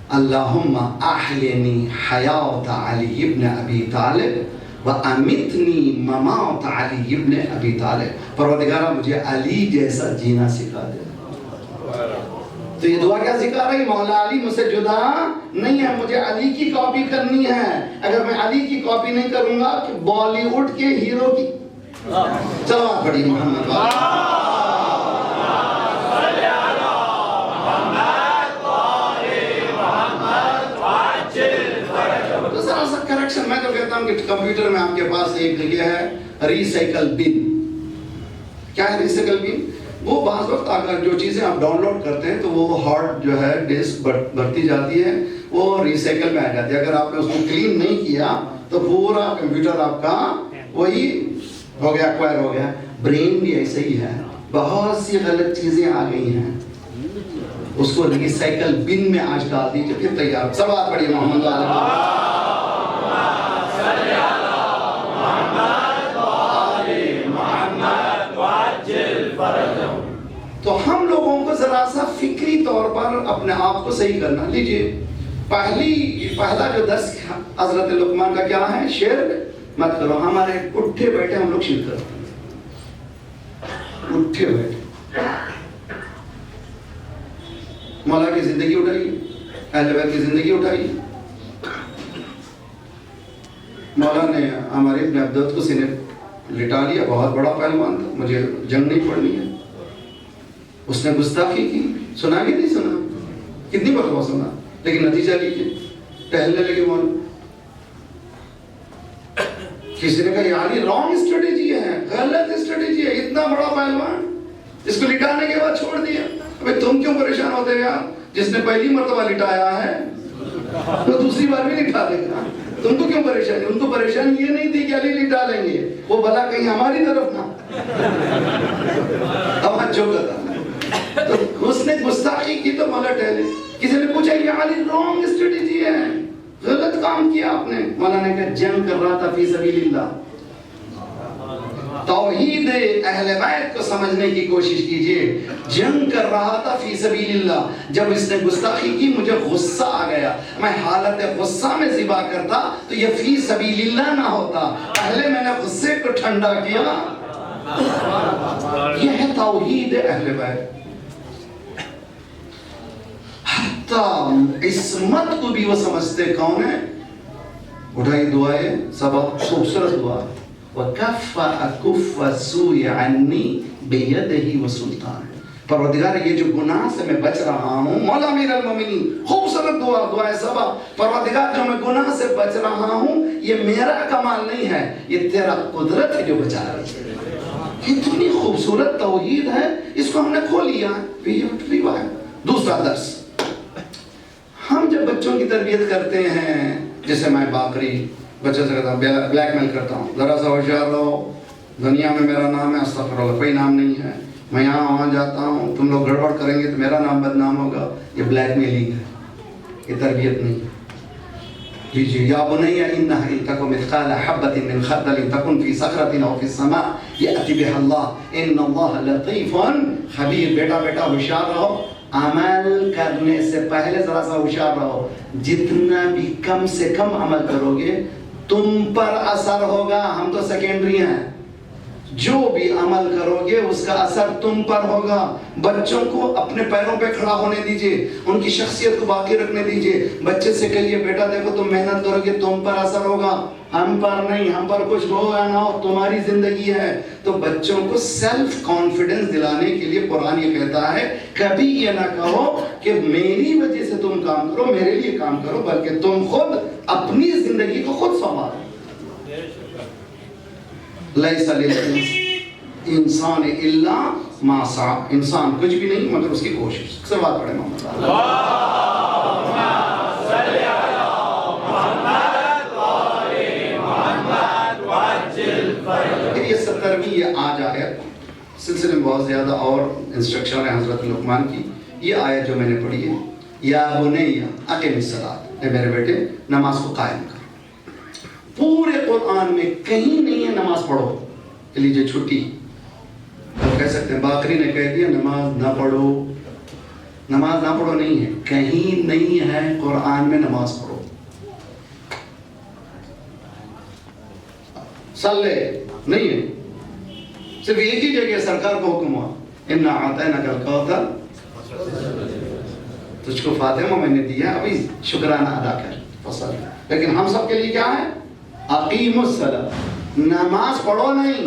A: اللہم احلنی حیات علی ابن ابی طالب وَأَمِتْنِي مَمَاتَ عَلِيِّ ابْنِ أَبِي طالب۔ پروردگارہ مجھے علی جیسا جینا سکھا دے۔ تو یہ دعا کیا سکھا رہی؟ مولا علی مجھ سے جدا نہیں ہے، مجھے علی کی کاپی کرنی ہے۔ اگر میں علی کی کاپی نہیں کروں گا کہ بالی ووڈ کے ہیرو کی، چلو آپ پڑھیے محمد کریکشن۔ میں تو کہتا ہوں کہ کمپیوٹر میں آپ کے پاس ایک جگہ ہے ریسائیکل بن۔ کیا ہے ریسائیکل بن؟ وہ بعض وقت اگر جو چیزیں آپ ڈاؤن لوڈ کرتے ہیں تو وہ ہارڈ جو ہے ڈسک بڑھتی جاتی ہے، وہ ریسائیکل میں آ جاتی ہے۔ اگر آپ نے اس کو کلین نہیں کیا تو پورا کمپیوٹر آپ کا وہی ہو گیا، ایکوائر ہو گیا۔ برین بھی ایسے ہی ہے، بہت سی غلط چیزیں آ گئی ہیں، اس کو ریسائیکل بن میں آج ڈال دیجیے، پھر تیار۔ سب آپ پڑھیے محمد تو ہم لوگوں کو ذرا سا فکری طور پر اپنے آپ کو صحیح کرنا۔ لیجئے پہلا جو درس حضرت لقمان کا کیا ہے؟ شرک مت کرو۔ ہمارے اٹھے بیٹھے ہم لوگ شرک کرتے ہیں، اٹھے بیٹھے۔ مولا کی زندگی اٹھائی، اہل بیت کی زندگی اٹھائی۔ مولا نے ہمارے ابن عبداللہ کو سینے لٹا لیا، بہت بڑا پہلوان تھا، مجھے جنگ نہیں پڑھنی ہے۔ اس نے گستاخی کی، سنا کہ نہیں سنا؟ کتنی مرتبہ سنا؟ لیکن نتیجہ لیجیے، ٹہلنے لگے مولا۔ کسی نے کہا یعنی رانگ اسٹریٹجی ہے، غلط اسٹریٹجی ہے، اتنا بڑا پہلوان اس کو لٹانے کے بعد چھوڑ دیا۔ ابھی تم کیوں پریشان ہوتے ہیں یار؟ جس نے پہلی مرتبہ لٹایا ہے وہ دوسری بار بھی لٹا دے گا، تم کو کیوں پریشانی؟ ان کو پریشانی یہ نہیں تھی کہ علی لٹا لیں گے، وہ بلا کہیں ہماری طرف نہ۔ اب جو کرتا تو اس نے گستاخی کی تو مولا ٹہلے۔ کسی نے پوچھا یہ علی رانگ اسٹریٹجی ہے، غلط کام کیا آپ نے۔ مولا نے کہا جنگ کر رہا تھا فی سبیل اللہ۔ توحید اہل بیت کو سمجھنے کی کوشش کیجئے۔ جنگ کر رہا تھا فی سبیل اللہ۔ جب اس نے گستاخی کی مجھے غصہ آ گیا، میں حالت غصہ میں ذبح کرتا تو یہ فی سبیل اللہ نہ ہوتا، پہلے میں نے غصے کو ٹھنڈا کیا۔ یہ ہے توحید اہل بیت۔ حتی عصمت کو بھی وہ سمجھتے کون ہے؟ اٹھائی دعائیں، سبق خوبصورت دعا۔ وَكَفَّ أَكُفَّ السُّوءِ عَنِّي بِيَدِهِ وَسُلْطَانِهِ۔ پروردگار یہ جو گناہ سے میں بچ رہا ہوں، مولا امیر المومنین، خوبصورت دعا، دعائے سبا۔ پروردگار جو میں گناہ سے بچ رہا ہوں، یہ میرا کمال نہیں ہے، یہ تیرا قدرت ہے جو بچا رہی ہے۔ کتنی خوبصورت توحید ہے، اس کو ہم نے کھو لیا ہے۔ دوسرا درس، ہم جب بچوں کی تربیت کرتے ہیں جسے میں باقری بچے سے کہتا ہوں بلیک میل کرتا ہوں، ذرا سا ہوشیار رہو، دنیا میں میرا نام ہے استغفر اللہ، کوئی نام نہیں ہے، میں یہاں وہاں جاتا ہوں، تم لوگ گڑبڑ کریں گے تو میرا نام بدنام ہوگا، یہ بلیک میلنگ ہے، یہ تربیت نہیں ہے۔ لیجیے، یا بنی انها ان تک مثقال حبۃ من خردل تکن فی صخرۃ او فی السماء یأتی بها اللہ ان اللہ لطیف خبیر۔ بیٹا بیٹا ہوشیار رہو، عمل کرنے سے پہلے ذرا سا ہوشیار رہو، جتنا بھی کم سے کم عمل کرو گے تم پر اثر ہوگا، ہم تو سیکنڈری ہیں، جو بھی عمل کرو گے اس کا اثر تم پر ہوگا۔ بچوں کو اپنے پیروں پہ کھڑا ہونے دیجئے، ان کی شخصیت کو باقی رکھنے دیجئے، بچے سے کہیے بیٹا دیکھو تم محنت کرو گے تم پر اثر ہوگا، ہم پر نہیں، ہم پر کچھ ہو یا نہ ہو تمہاری زندگی ہے۔ تو بچوں کو سیلف کانفیڈنس دلانے کے لیے قرآن یہ کہتا ہے کبھی یہ نہ کہو کہ میری وجہ سے تم کام کرو، میرے لیے کام کرو، بلکہ تم خود اپنی زندگی کو خود سنبھالو۔ لیس للانسان الا ما سعی، انسان کچھ بھی نہیں مگر اس کی کوشش۔ سوال پڑھے محمد اللہم صلی علی محمد وآل محمد وعجل فرجہ۔ یہ 70ویں یہ آج آیت، سلسلے میں بہت زیادہ اور انسٹرکشن ہے حضرت لقمان کی۔ یہ آیت جو میں نے پڑھی ہے، یا بنی اقم الصلاۃ، اے میرے بیٹے نماز کو قائم کر۔ پورے قرآن میں کہیں نہیں ہے نماز پڑھو، لیجیے چھٹی، آپ کہہ سکتے ہیں باقری نے کہہ دیا نماز نہ پڑھو، نماز نہ پڑھو نہیں ہے، کہیں نہیں ہے قرآن میں نماز پڑھو۔ صلی نہیں ہے، صرف ایک ہی جگہ سرکار کو حکم ہوا اِنَّا أَعْطَيْنَاكَ الْكَوْثَرَ، تجھ کو فاتحہ میں نے دیا، ابھی شکرانہ ادا کر فصل۔ لیکن ہم سب کے لیے کیا ہے؟ اقیم الصلاۃ، نماز پڑھو نہیں،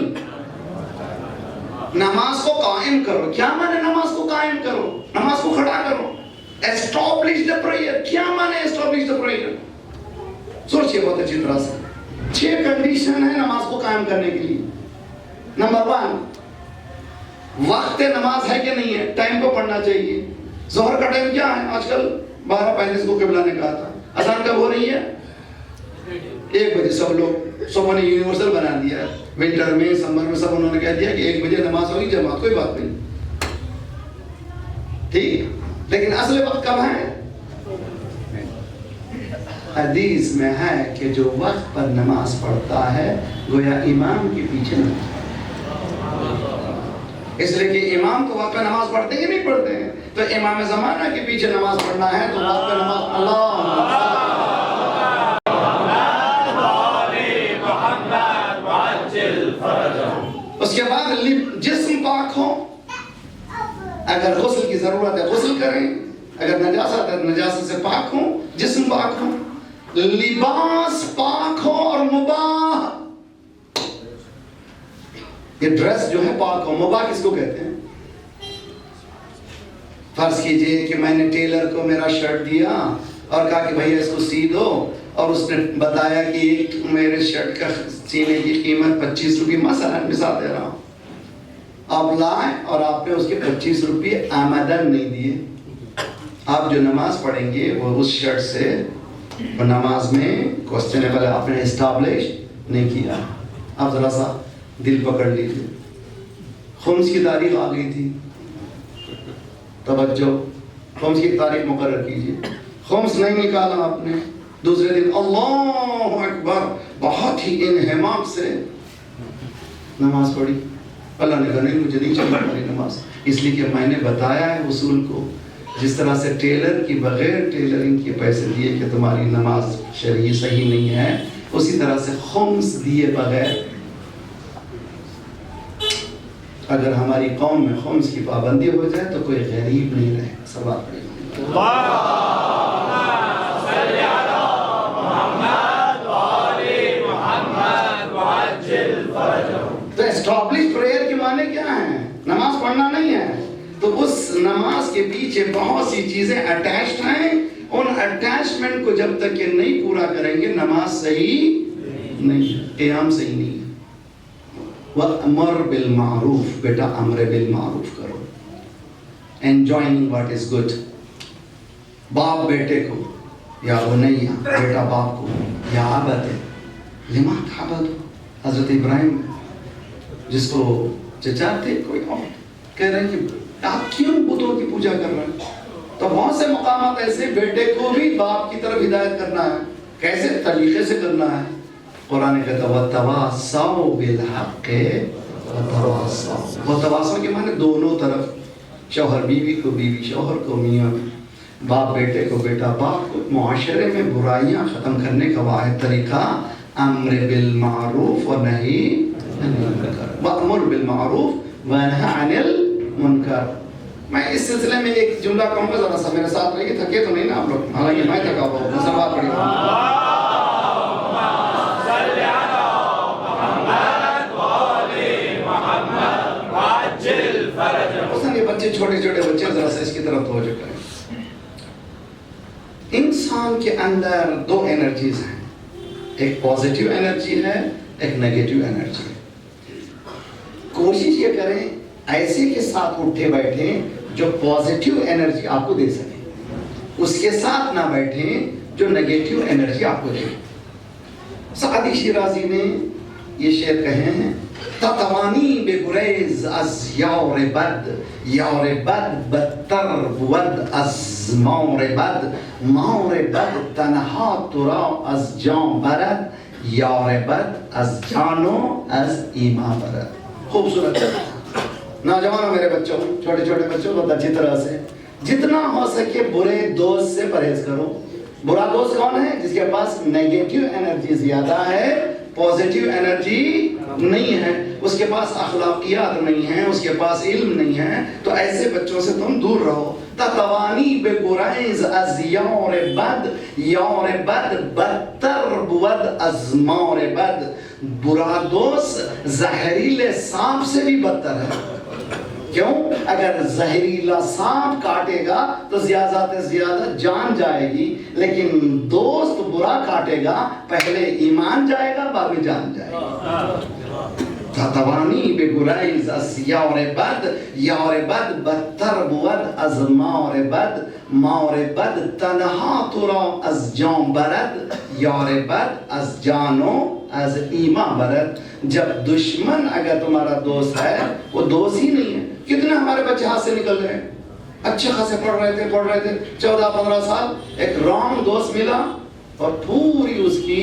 A: نماز کو قائم کرو۔ کیا مانے نماز کو قائم کرو؟ نماز کو کھڑا کرو۔ اسٹیبلش دی پریئر، کیا مانے اسٹیبلش دی پریئر؟ سوچئے بہت اچھی طرح سے، 6 کنڈیشن ہے نماز کو قائم کرنے کے لیے۔ نمبر 1، وقت نماز ہے کہ نہیں ہے، ٹائم کو پڑھنا چاہیے۔ ظہر کا ٹائم کیا ہے آج کل؟ 12:35 کو قبلہ نے کہا تھا۔ اذان کب ہو رہی ہے؟ 1 بجے۔ سب لوگ سب نے یونیورسل بنا دیا ہے، ونٹر میں سمر میں سب انہوں نے کہہ دیا کہ 1 بجے نماز ہوگی، جماعت کوئی بات نہیں، ٹھیک۔ لیکن اصل وقت کب ہے؟ حدیث میں ہے کہ جو وقت پر نماز پڑھتا ہے گویا امام کے پیچھے نہیں، اس لیے کہ امام تو وقت پہ نماز پڑھتے ہی نہیں پڑھتے ہیں، تو امام زمانہ کے پیچھے نماز پڑھنا ہے تو وقت پہ نماز اللہ۔ اس کے بعد جسم پاک ہو، اگر غسل کی ضرورت ہے غسل کریں، اگر نجاست ہے نجاست سے پاک ہو، جسم پاک ہو، لباس پاک ہو اور مباح، یہ ڈریس جو ہے پاک ہو۔ مباح کس کو کہتے ہیں؟ فرض کیجئے کہ میں نے ٹیلر کو میرا شرٹ دیا اور کہا کہ بھئی اس کو سی دو، اور اس نے بتایا کہ ایک میرے شرٹ کا سینے کی قیمت 25 روپے، مثال دے رہا ہوں، آپ لائیں اور آپ نے اس کے 25 روپے آمدن نہیں دیے، آپ جو نماز پڑھیں گے وہ اس شرٹ سے نماز میں کوسچنیبل ہے، آپ نے اسٹیبلش نہیں کیا۔ آپ ذرا سا دل پکڑ لیجیے، خمس کی تاریخ آ گئی تھی، توجہ، خمس کی تاریخ مقرر کیجیے، خمس نہیں نکالا آپ نے، دوسرے دن اللہ اکبر بہت ہی انہمام سے نماز پڑھی، اللہ نے کہا نہیں مجھے نہیں چاہیے تمہاری نماز، اس لیے کہ میں نے بتایا ہے اصول کو، جس طرح سے ٹیلر کی بغیر ٹیلرنگ کے پیسے دیے کہ تمہاری نماز شرعی صحیح نہیں ہے، اسی طرح سے خمس دیے بغیر اگر ہماری قوم میں خمس کی پابندی ہو جائے تو کوئی غریب نہیں رہے۔ سوال پڑھیں تو اسٹیبلش پریئر کے معنی کیا ہیں؟ نماز پڑھنا نہیں ہے، تو اس نماز کے پیچھے بہت سی چیزیں اٹیچڈ ہیں، ان اٹیچمنٹ کو جب تک کہ نہیں پورا کریں گے نماز صحیح نہیں، قیام صحیح نہیں ہے۔ وَأْمَرْ بِالْمَعْرُوفِ، بیٹا امر بالمعروف کرو، enjoying what is good۔ باپ بیٹے کو، یا بنیہ بیٹا باپ کو یا عبد لما تعبد، حضرت ابراہیم جس کو چچا تھے کوئی اور کہہ رہے ہیں کہ آپ کیوں بتوں کی پوجا کر رہے ہیں؟ تو بہت سے مقامات ایسے بیٹے کو بھی باپ کی طرف ہدایت کرنا ہے، کیسے طریقے سے کرنا ہے۔ قرآن کہتا ہے وَتَوَاصَوْا بِالْحَقِّ وَتَوَاصَوْا، وَتَوَاصَوْا کے معنی دونوں طرف، شوہر بیوی کو بیوی شوہر کو، میاں باپ بیٹے کو بیٹا باپ کو۔ معاشرے میں برائیاں ختم کرنے کا واحد طریقہ امر بالمعروف و نہی عن المنکر، وامر بالمعروف و نہی عن المنکر۔ میں اس سلسلے میں ایک جملہ کہوں گا، ذرا سا میرے ساتھ رہیے، تھکے تو نہیں نا آپ لوگ؟ حالانکہ میں تھکا ہوا ہوں، سلوات پڑھی حسن۔ یہ بچے چھوٹے چھوٹے بچے ذرا سا اس کی طرف توجہ کریں۔ انسان کے اندر دو انرجیز ہیں، ایک پازیٹیو انرجی ہے، ایک نیگیٹو انرجی ہے۔ کوشش یہ کریں ایسے کے ساتھ اٹھے بیٹھیں جو پازیٹیو انرجی آپ کو دے سکے، اس کے ساتھ نہ بیٹھیں جو نیگیٹو انرجی آپ کو دے۔ سعدی شیرازی نے یہ شعر کہے ہیں، تتوانی بے گریز از یار بد، یار بد بدتر بود از مار بد، مار بد تنہا ترا از جان برد، یار بد از جانو از ایمان برد۔ خوبصورت ہے۔ نوجوانوں میرے بچوں، چھوٹے چھوٹے بچوں کو اچھی طرح سے جتنا ہو سکے برے دوست سے پرہیز کرو۔ برا دوست کون ہے؟ جس کے پاس نیگیٹو انرجی زیادہ ہے، پازیٹیو انرجی نہیں ہے، اس کے پاس اخلاقیات نہیں ہیں، اس کے پاس علم نہیں ہے، تو ایسے بچوں سے تم دور رہو۔ تتوانی بے گریز از یار بد، یار بد بدتر بود از مار بد، برا دوست زہریلے سانپ سے بھی بدتر ہے۔ کیوں؟ اگر زہریلا سانپ کاٹے گا تو زیادہ سے زیادہ جان جائے گی، لیکن دوست برا کاٹے گا پہلے ایمان جائے گا بعد میں جان جائے گا۔ تتوانی بے گریز از یار بد، یار بد بدتر بود از مار بد، مار بد تنہا ترا از جان برد، یار بد از جانو از ایمان برد۔ جب دشمن اگر تمہارا دوست ہے، وہ دوست ہی نہیں ہے۔ کتنے ہمارے بچے ہاتھ سے نکل گئے، اچھے خاصے پڑھ رہے تھے 14-15 سال، ایک رانگ دوست ملا اور پوری اس کی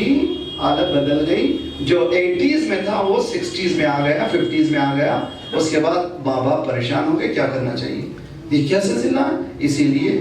A: حالت بدل گئی۔ جو 80s میں تھا وہ 60s میں آ گیا، 50s میں آ گیا۔ اس کے بعد بابا پریشان ہو گئے، کیا کرنا چاہیے؟ یہ کیا سلسلہ ہے؟ اسی لیے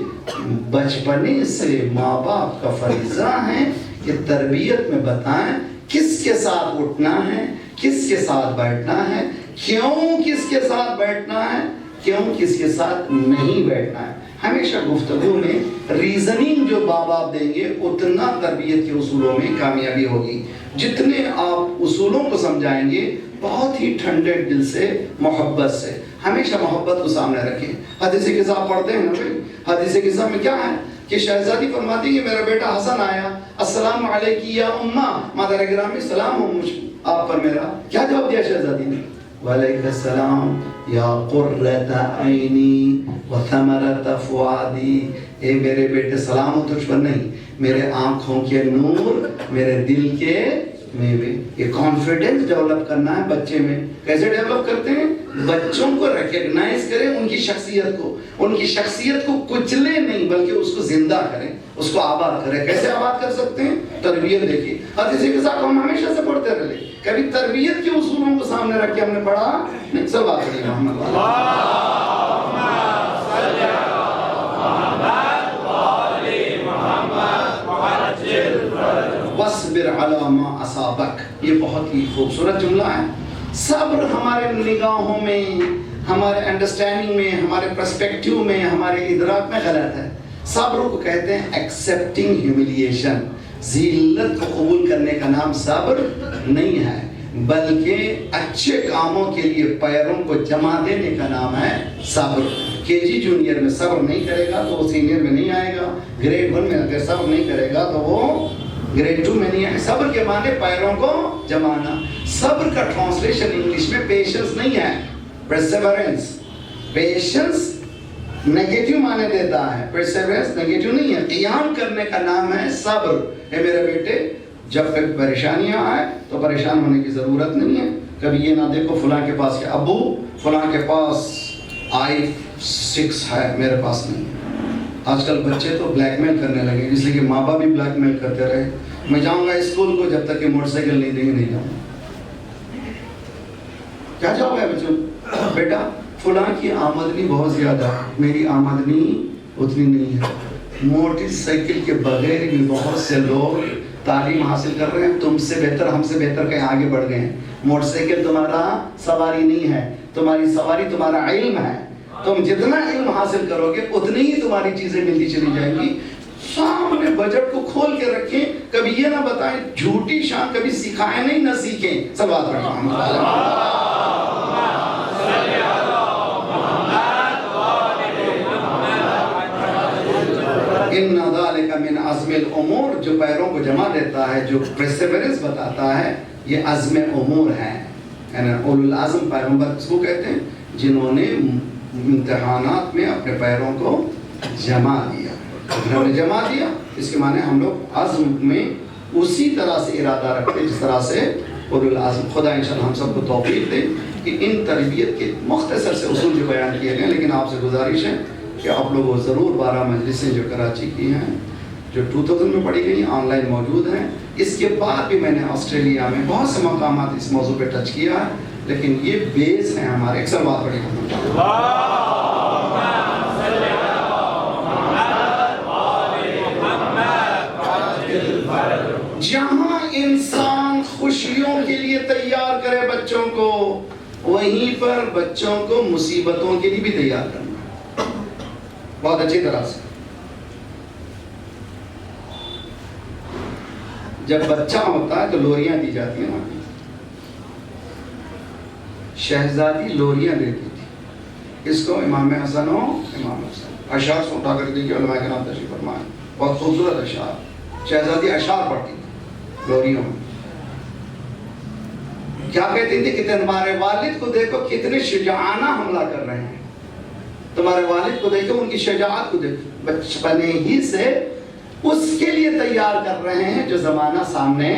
A: بچپنے سے ماں باپ کا فریضہ ہے کہ تربیت میں بتائیں کس کے ساتھ اٹھنا ہے، کس کے ساتھ بیٹھنا ہے، کیوں کس کے ساتھ بیٹھنا ہے، کیوں کس کے ساتھ نہیں بیٹھنا ہے۔ ہمیشہ گفتگو میں ریزننگ جو ماں باپ دیں گے اتنا تربیت کے اصولوں میں کامیابی ہوگی۔ جتنے آپ اصولوں کو سمجھائیں گے بہت ہی ٹھنڈے دل سے، محبت سے، ہمیشہ محبت کو سامنے رکھیں۔ حدیث قصہ پڑھتے ہیں نا بھائی، حدیث قصہ میں کیا ہے کہ شہزادی فرماتی کہ میرا بیٹا حسن آیا، السلام علیکی یا اماں، مادر گرامی سلام ہو مجھ آپ پر میرا۔ کیا جواب دیا شہزادی نے؟ وعلیکم السلام یا قرۃ عینی و ثمرۃ فؤادی، اے میرے بیٹے سلام ہو تجھ پر نہیں، میرے آنکھوں کے نور، میرے دل کے میوے۔ یہ کانفیڈنس ڈیولپ کرنا ہے بچے میں۔ کیسے ڈیولپ کرتے ہیں؟ بچوں کو ریکگنائز کریں، ان کی شخصیت کو کچلے نہیں بلکہ اس کو زندہ کریں، اس کو آباد کریں۔ کیسے آباد کر سکتے ہیں؟ تربیت دیکھیے۔ حدیث کے ساتھ ہم ہمیشہ سے پڑھتے رہے، کبھی تربیت کے اصولوں کو سامنے رکھ کے ہم نے پڑھا نہیں۔ سب بات کریے محمد وَاصْبِرْ عَلَىٰ مَا أَصَابَكَ، یہ بہت ہی خوبصورت جملہ ہے۔ صبر ہمارے نگاہوں میں، ہمارے انڈرسٹینڈنگ میں، ہمارے پرسپیکٹیو میں، ہمارے ادراک میں غلط ہے۔ صبر کو کہتے ہیں ایکسیپٹنگ ہیوملیشن، ذلت کو قبول کرنے کا نام صبر نہیں ہے، بلکہ اچھے کاموں کے لیے پیروں کو جما دینے کا نام ہے صبر۔ کے جی جونیئر میں صبر نہیں کرے گا تو وہ سینئر میں نہیں آئے گا، گریڈ 1 میں اگر صبر نہیں کرے گا تو وہ گریڈ 2 میں نہیں آئے۔ صبر کے معنی پیروں کو جمانا۔ صبر کا ٹرانسلیشن انگلش میں پیشنس نہیں ہے، پرسیورنس۔ پیشنس نیگیٹو معنی دیتا ہے، پرسیورنس نیگیٹو نہیں ہے۔ قیام کرنے کا نام ہے صبر۔ اے میرے بیٹے جب کبھی پریشانیاں آئے تو پریشان ہونے کی ضرورت نہیں ہے. کبھی یہ نہ دیکھو فلاں کے پاس کہ ابو فلاں کے پاس i6 ہے میرے پاس نہیں ہے. آج کل بچے تو بلیک میل کرنے لگے اس لیے کہ ماں باپ بھی بلیک میل کرتے رہے. میں جاؤں گا اسکول کو جب تک کہ موٹر سائیکل نہیں دیں گے نہیں جاؤں گا. کیا جاؤ گا بچوں؟ بیٹا فلاں کی آمدنی بہت زیادہ ہے, میری آمدنی اتنی نہیں ہے. موٹر سائیکل کے بغیر بھی بہت سے لوگ تعلیم حاصل کر رہے ہیں. تم سے بہتر ہم سے بہتر کہیں آگے بڑھ گئے ہیں. موٹر سائیکل تمہارا سواری نہیں ہے, تمہاری سواری تمہارا علم ہے. تم جتنا علم حاصل کرو گے اتنی ہی تمہاری چیزیں ملتی چلی جائیں گی. سامنے بجٹ کو کھول کے رکھیں, کبھی یہ نہ بتائیں جھوٹی شان کبھی سکھائیں نہیں نہ سیکھیں. صلوات پڑھیں. ان ذالک من عزم الامور, جو پیروں کو جمع دیتا ہے, جو پرسیورنس بتاتا ہے, یہ عزم امور ہیں. یعنی اولو العزم پیغمبر اس کو کہتے ہیں جنہوں نے امتحانات میں اپنے پیروں کو جمع دیا. انہوں نے جمع دیا اس کے معنی ہم لوگ عزم میں اسی طرح سے ارادہ رکھتے ہیں جس طرح سے اولو العزم. خدا انشاءاللہ ہم سب کو توفیق دے کہ ان تربیت کے مختصر سے اصول جو بیان کیے گئے, لیکن آپ سے گزارش ہے کہ آپ لوگ وہ ضرور 12 مجلسیں جو کراچی کی ہیں جو 2000 میں پڑھی گئی آن لائن موجود ہیں. اس کے بعد بھی میں نے آسٹریلیا میں بہت سے مقامات اس موضوع پہ ٹچ کیا ہے, لیکن یہ بیس ہیں ہمارے. اکثر بات پڑھی جہاں انسان خوشیوں کے لیے تیار کرے بچوں کو, وہیں پر بچوں کو مصیبتوں کے لیے بھی تیار کرنا بہت اچھی طرح سے. جب بچہ ہوتا ہے تو لوریاں دی جاتی ہیں. شہزادی لوریاں دیتی تھی. اس کو امام حسن و امام حسن اشعار سے اٹھا کر دیکھیے, علماء کرام تشریف فرمائے, بہت خوبصورت اشعار. شہزادی اشعار پڑھتی تھی لوریوں میں. کیا کہتی تھی کہ تمہارے والد کو دیکھو کتنے شجاعانہ حملہ کر رہے ہیں, تمہارے والد کو دیکھو ان کی شجاعت کو دیکھو. بچپنے ہی سے اس کے لیے تیار کر رہے ہیں جو زمانہ سامنے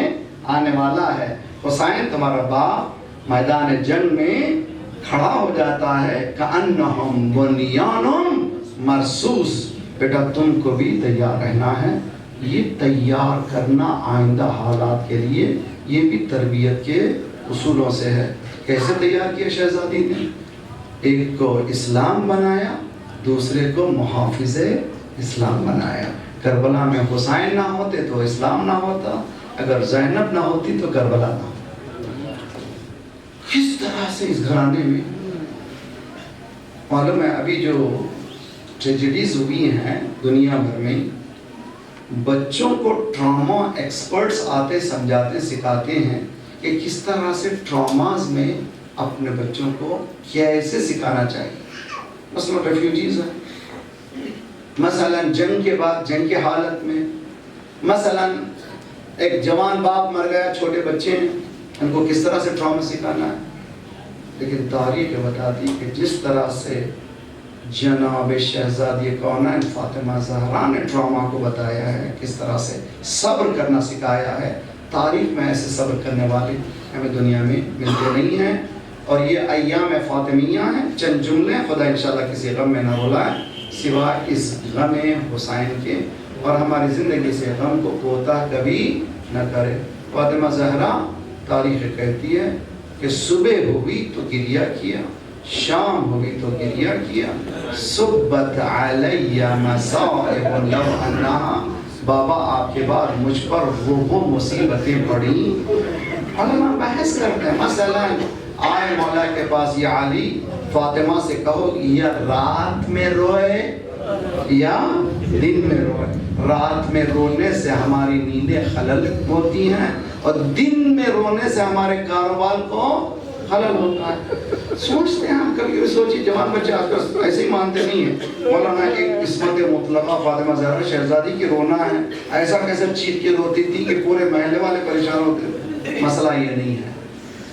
A: آنے والا ہے. حسین تمہارا باپ میدان جنگ میں کھڑا ہو جاتا ہے کأنہم بنیان مرصوص. بیٹا تم کو بھی تیار رہنا ہے. یہ تیار کرنا آئندہ حالات کے لیے یہ بھی تربیت کے اصولوں سے ہے. کیسے تیار کیا شہزادی نے؟ ایک کو اسلام بنایا, دوسرے کو محافظ اسلام بنایا. کربلا میں حسین نہ ہوتے تو اسلام نہ ہوتا, اگر زینب نہ ہوتی تو کربلا نہ ہوتا. کس طرح سے اس گھرانے میں معلوم ہے ابھی جو ٹریجڈیز ہوئی ہیں دنیا بھر میں, بچوں کو ٹراما ایکسپرٹس آتے سمجھاتے سکھاتے ہیں کہ کس طرح سے ٹراماز میں اپنے بچوں کو کیسے سکھانا چاہیے. مثلا ریفیوجیز ہیں, مثلا جنگ کے بعد جنگ کے حالت میں, مثلا ایک جوان باپ مر گیا, چھوٹے بچے ہیں, ان کو کس طرح سے ٹراما سکھانا ہے. لیکن تاریخ بتاتی کہ جس طرح سے جناب شہزادی کونین فاطمہ زہرا نے ٹراما کو بتایا ہے, کس طرح سے صبر کرنا سکھایا ہے. تاریخ میں ایسے صبر کرنے والے ہمیں دنیا میں ملتے نہیں ہیں. اور یہ ایام فاطمیہ ہیں. چند جملے خدا انشاءاللہ کسی غم میں نہ بلائے سوائے اس غم حسین کے, اور ہماری زندگی سے غم کو کوتاہ کبھی نہ کرے. فاطمہ زہرا تاریخ کہتی ہے کہ صبح ہوئی تو گریہ کیا, شام ہوئی تو گریہ کیا, صبت علی مصائب لو انہا, بابا آپ کے بعد مجھ پر وہ مصیبتیں پڑیں. علماء بحث کرتے ہیں, مثلا آئے مولا کے پاس یا علی فاطمہ سے کہو یا رات میں روئے یا دن میں روئے. رات میں رونے سے ہماری نیندیں خلل ہوتی ہیں اور دن میں رونے سے ہمارے کاروبار کو خلل ہوتا ہے. سوچتے ہیں ہم کبھی سوچی, جوان بچے آج کل ایسے ہی مانتے نہیں ہیں. مولانا ایک قسمت مطلقہ فاطمہ زہرا شہزادی کی رونا ہے, ایسا کیسے چیخ کے روتی تھی کہ پورے محلے والے پریشان ہوتے. مسئلہ یہ نہیں ہے.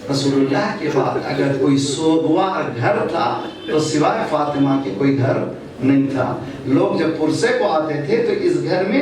A: رسول اللہ کے بعد اگر کوئی سوگوار گھر تھا تو سوائے فاطمہ کے کوئی گھر نہیں تھا. لوگ جب پرسے کو آتے تھے تو اس گھر میں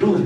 A: 2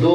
A: 2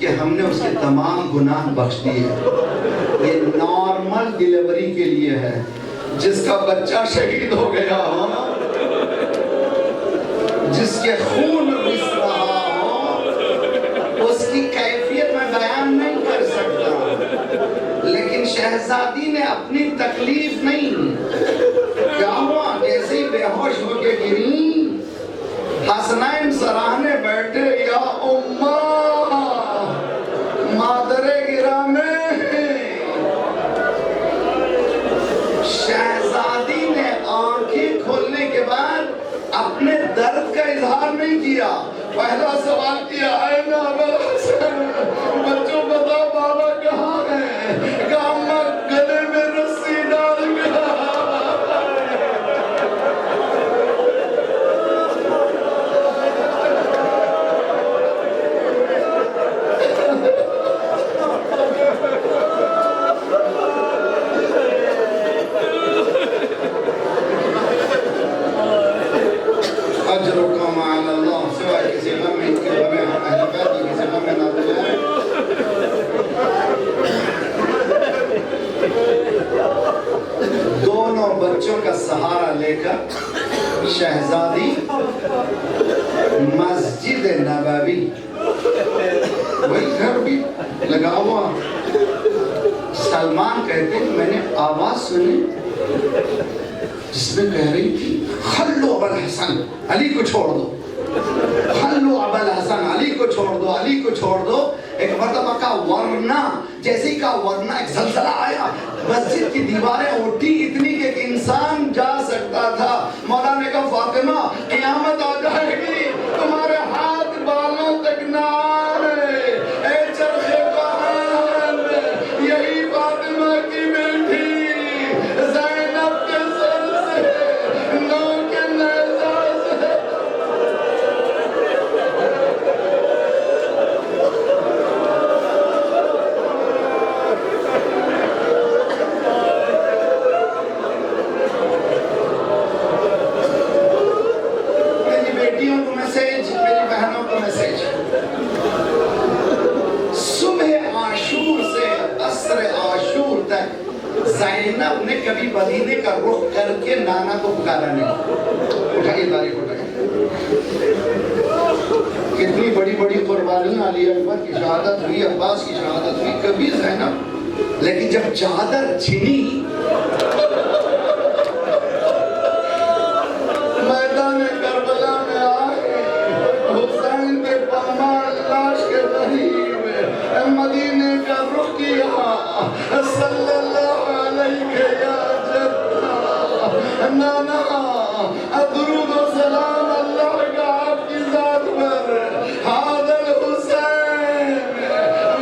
A: کہ ہم نے اس کے تمام گناہ بخش دیے. یہ نارمل ڈیلیوری کے لیے ہے. جس کا بچہ شہید ہو گیا ہو، جس کے خون رس رہا ہو، اس کی کیفیت میں بیان نہیں کر سکتا. لیکن شہزادی نے اپنی تکلیف نہیں، کیا ہوا جیسے ہی بے ہوش ہو کے گری، حسنین سراہنے بیٹھے، یا اماں مادر گرامی. شہزادی نے آنکھیں کھولنے کے بعد اپنے درد کا اظہار نہیں کیا. پہلا سوال کیا، اے ابا حسن، بچوں بتاؤ بابا کہاں ہے؟ کہا اماں گلے میں رسی ڈال گیا. دونوں بچوں کا سہارا لے کر شہزادی مسجد نبوی، وہی گھر بھی لگا ہوا. سلمان کہتے ہیں میں نے آواز سنی جس میں کہہ رہی تھی خلو ابا الحسن، علی کو چھوڑ دو، خلو ابا الحسن، علی کو چھوڑ دو، علی کو چھوڑ دو. ایک مرتبہ کا ورنہ، جیسے ہی کا ورنہ ایک زلزلہ آیا، مسجد کی دیواریں اٹھی اتنی کہ ایک انسان جا سکتا تھا. مولا نے کہا فاطمہ قیامت آ جائے گی، تمہارے ہاتھ بالوں تک نہ آئے. اے چرخے کہاں یہی فاطمہ کی بیٹی زینب کے سر سے نو کے نیزہ سے. زینب نے کبھی مدینے کا رخ کر کے نانا کو پکارا نہیں. اٹھائیے تاریخ اٹھائیے. کتنی بڑی بڑی قربانیاں، علی اکبر کی شہادت ہوئی، عباس کی شہادت ہوئی، کبھی زینب. لیکن جب چادر چھنی، میدان کربلا میں آئے، حسین کے پامال لاش کے قریب مدینے کا رخ کیا. صلی اللہ علیہ یا جدہ نانا، درود و سلام اللہ کا آپ کی ذات پر. حاضر حسین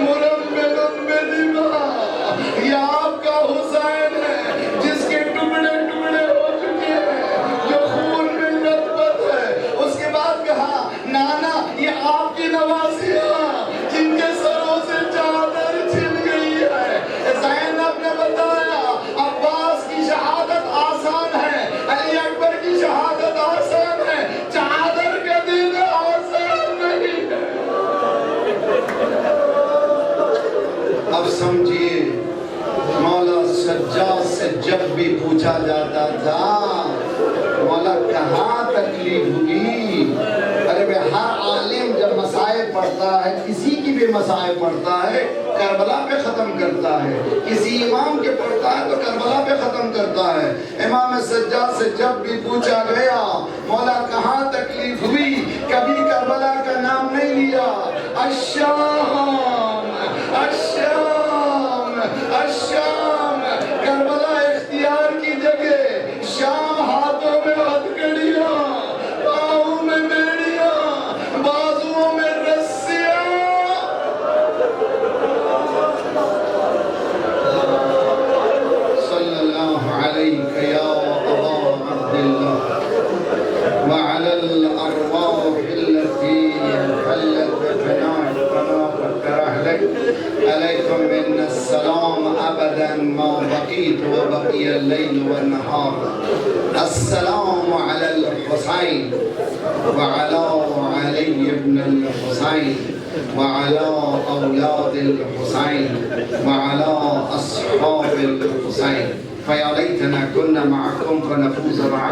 A: مرمل بدماء، یہ آپ کا حسین ہے جس کے ٹکڑے ٹکڑے ہو چکے ہیں، جو خون میں لطفت ہے. اس کے بعد کہا نانا یہ آپ کی نوازیاں جن کے سروں سے چادر چھن گئی ہے. زینب نے بتایا عباس کی شہادت آسان ہے، علی اکبر کی شہادت آسان ہے، چادر کا دن آسان نہیں ہے. اب سمجھیے، مولا سجاد سے جب بھی پوچھا جاتا تھا مولا کہاں تکلیف ہوئی، ارے بے ہر عالم جب مسائل پڑھتا ہے، کسی کی بھی مسائل پڑھتا ہے کربلا پہ ختم کرتا ہے، کسی امام کے پڑھتا ہے تو کربلا پہ ختم کرتا ہے. امام سجاد سے جب بھی پوچھا گیا مولا کہاں تکلیف ہوئی، کبھی کربلا کا نام نہیں لیا. الشام الشام الشام، کربلا اختیار کی جگہ، شام ہاتھوں میں ہتھکڑیاں، پاؤں میں بیڑیاں، بازوؤں میں رسیاں. صلی اللہ علیہ یا ابا عبداللہ وعلی الارواح التي حلت بفنائك ونافت رحلك عليكم من السلام ابدا ما بقيت وبقي الليل والنهار. السلام على الحسين وعلى علي بن الحسين وعلى أولاد الحسين وعلى أصحاب الحسين فيا ليتنا كنا معكم فنفوز معكم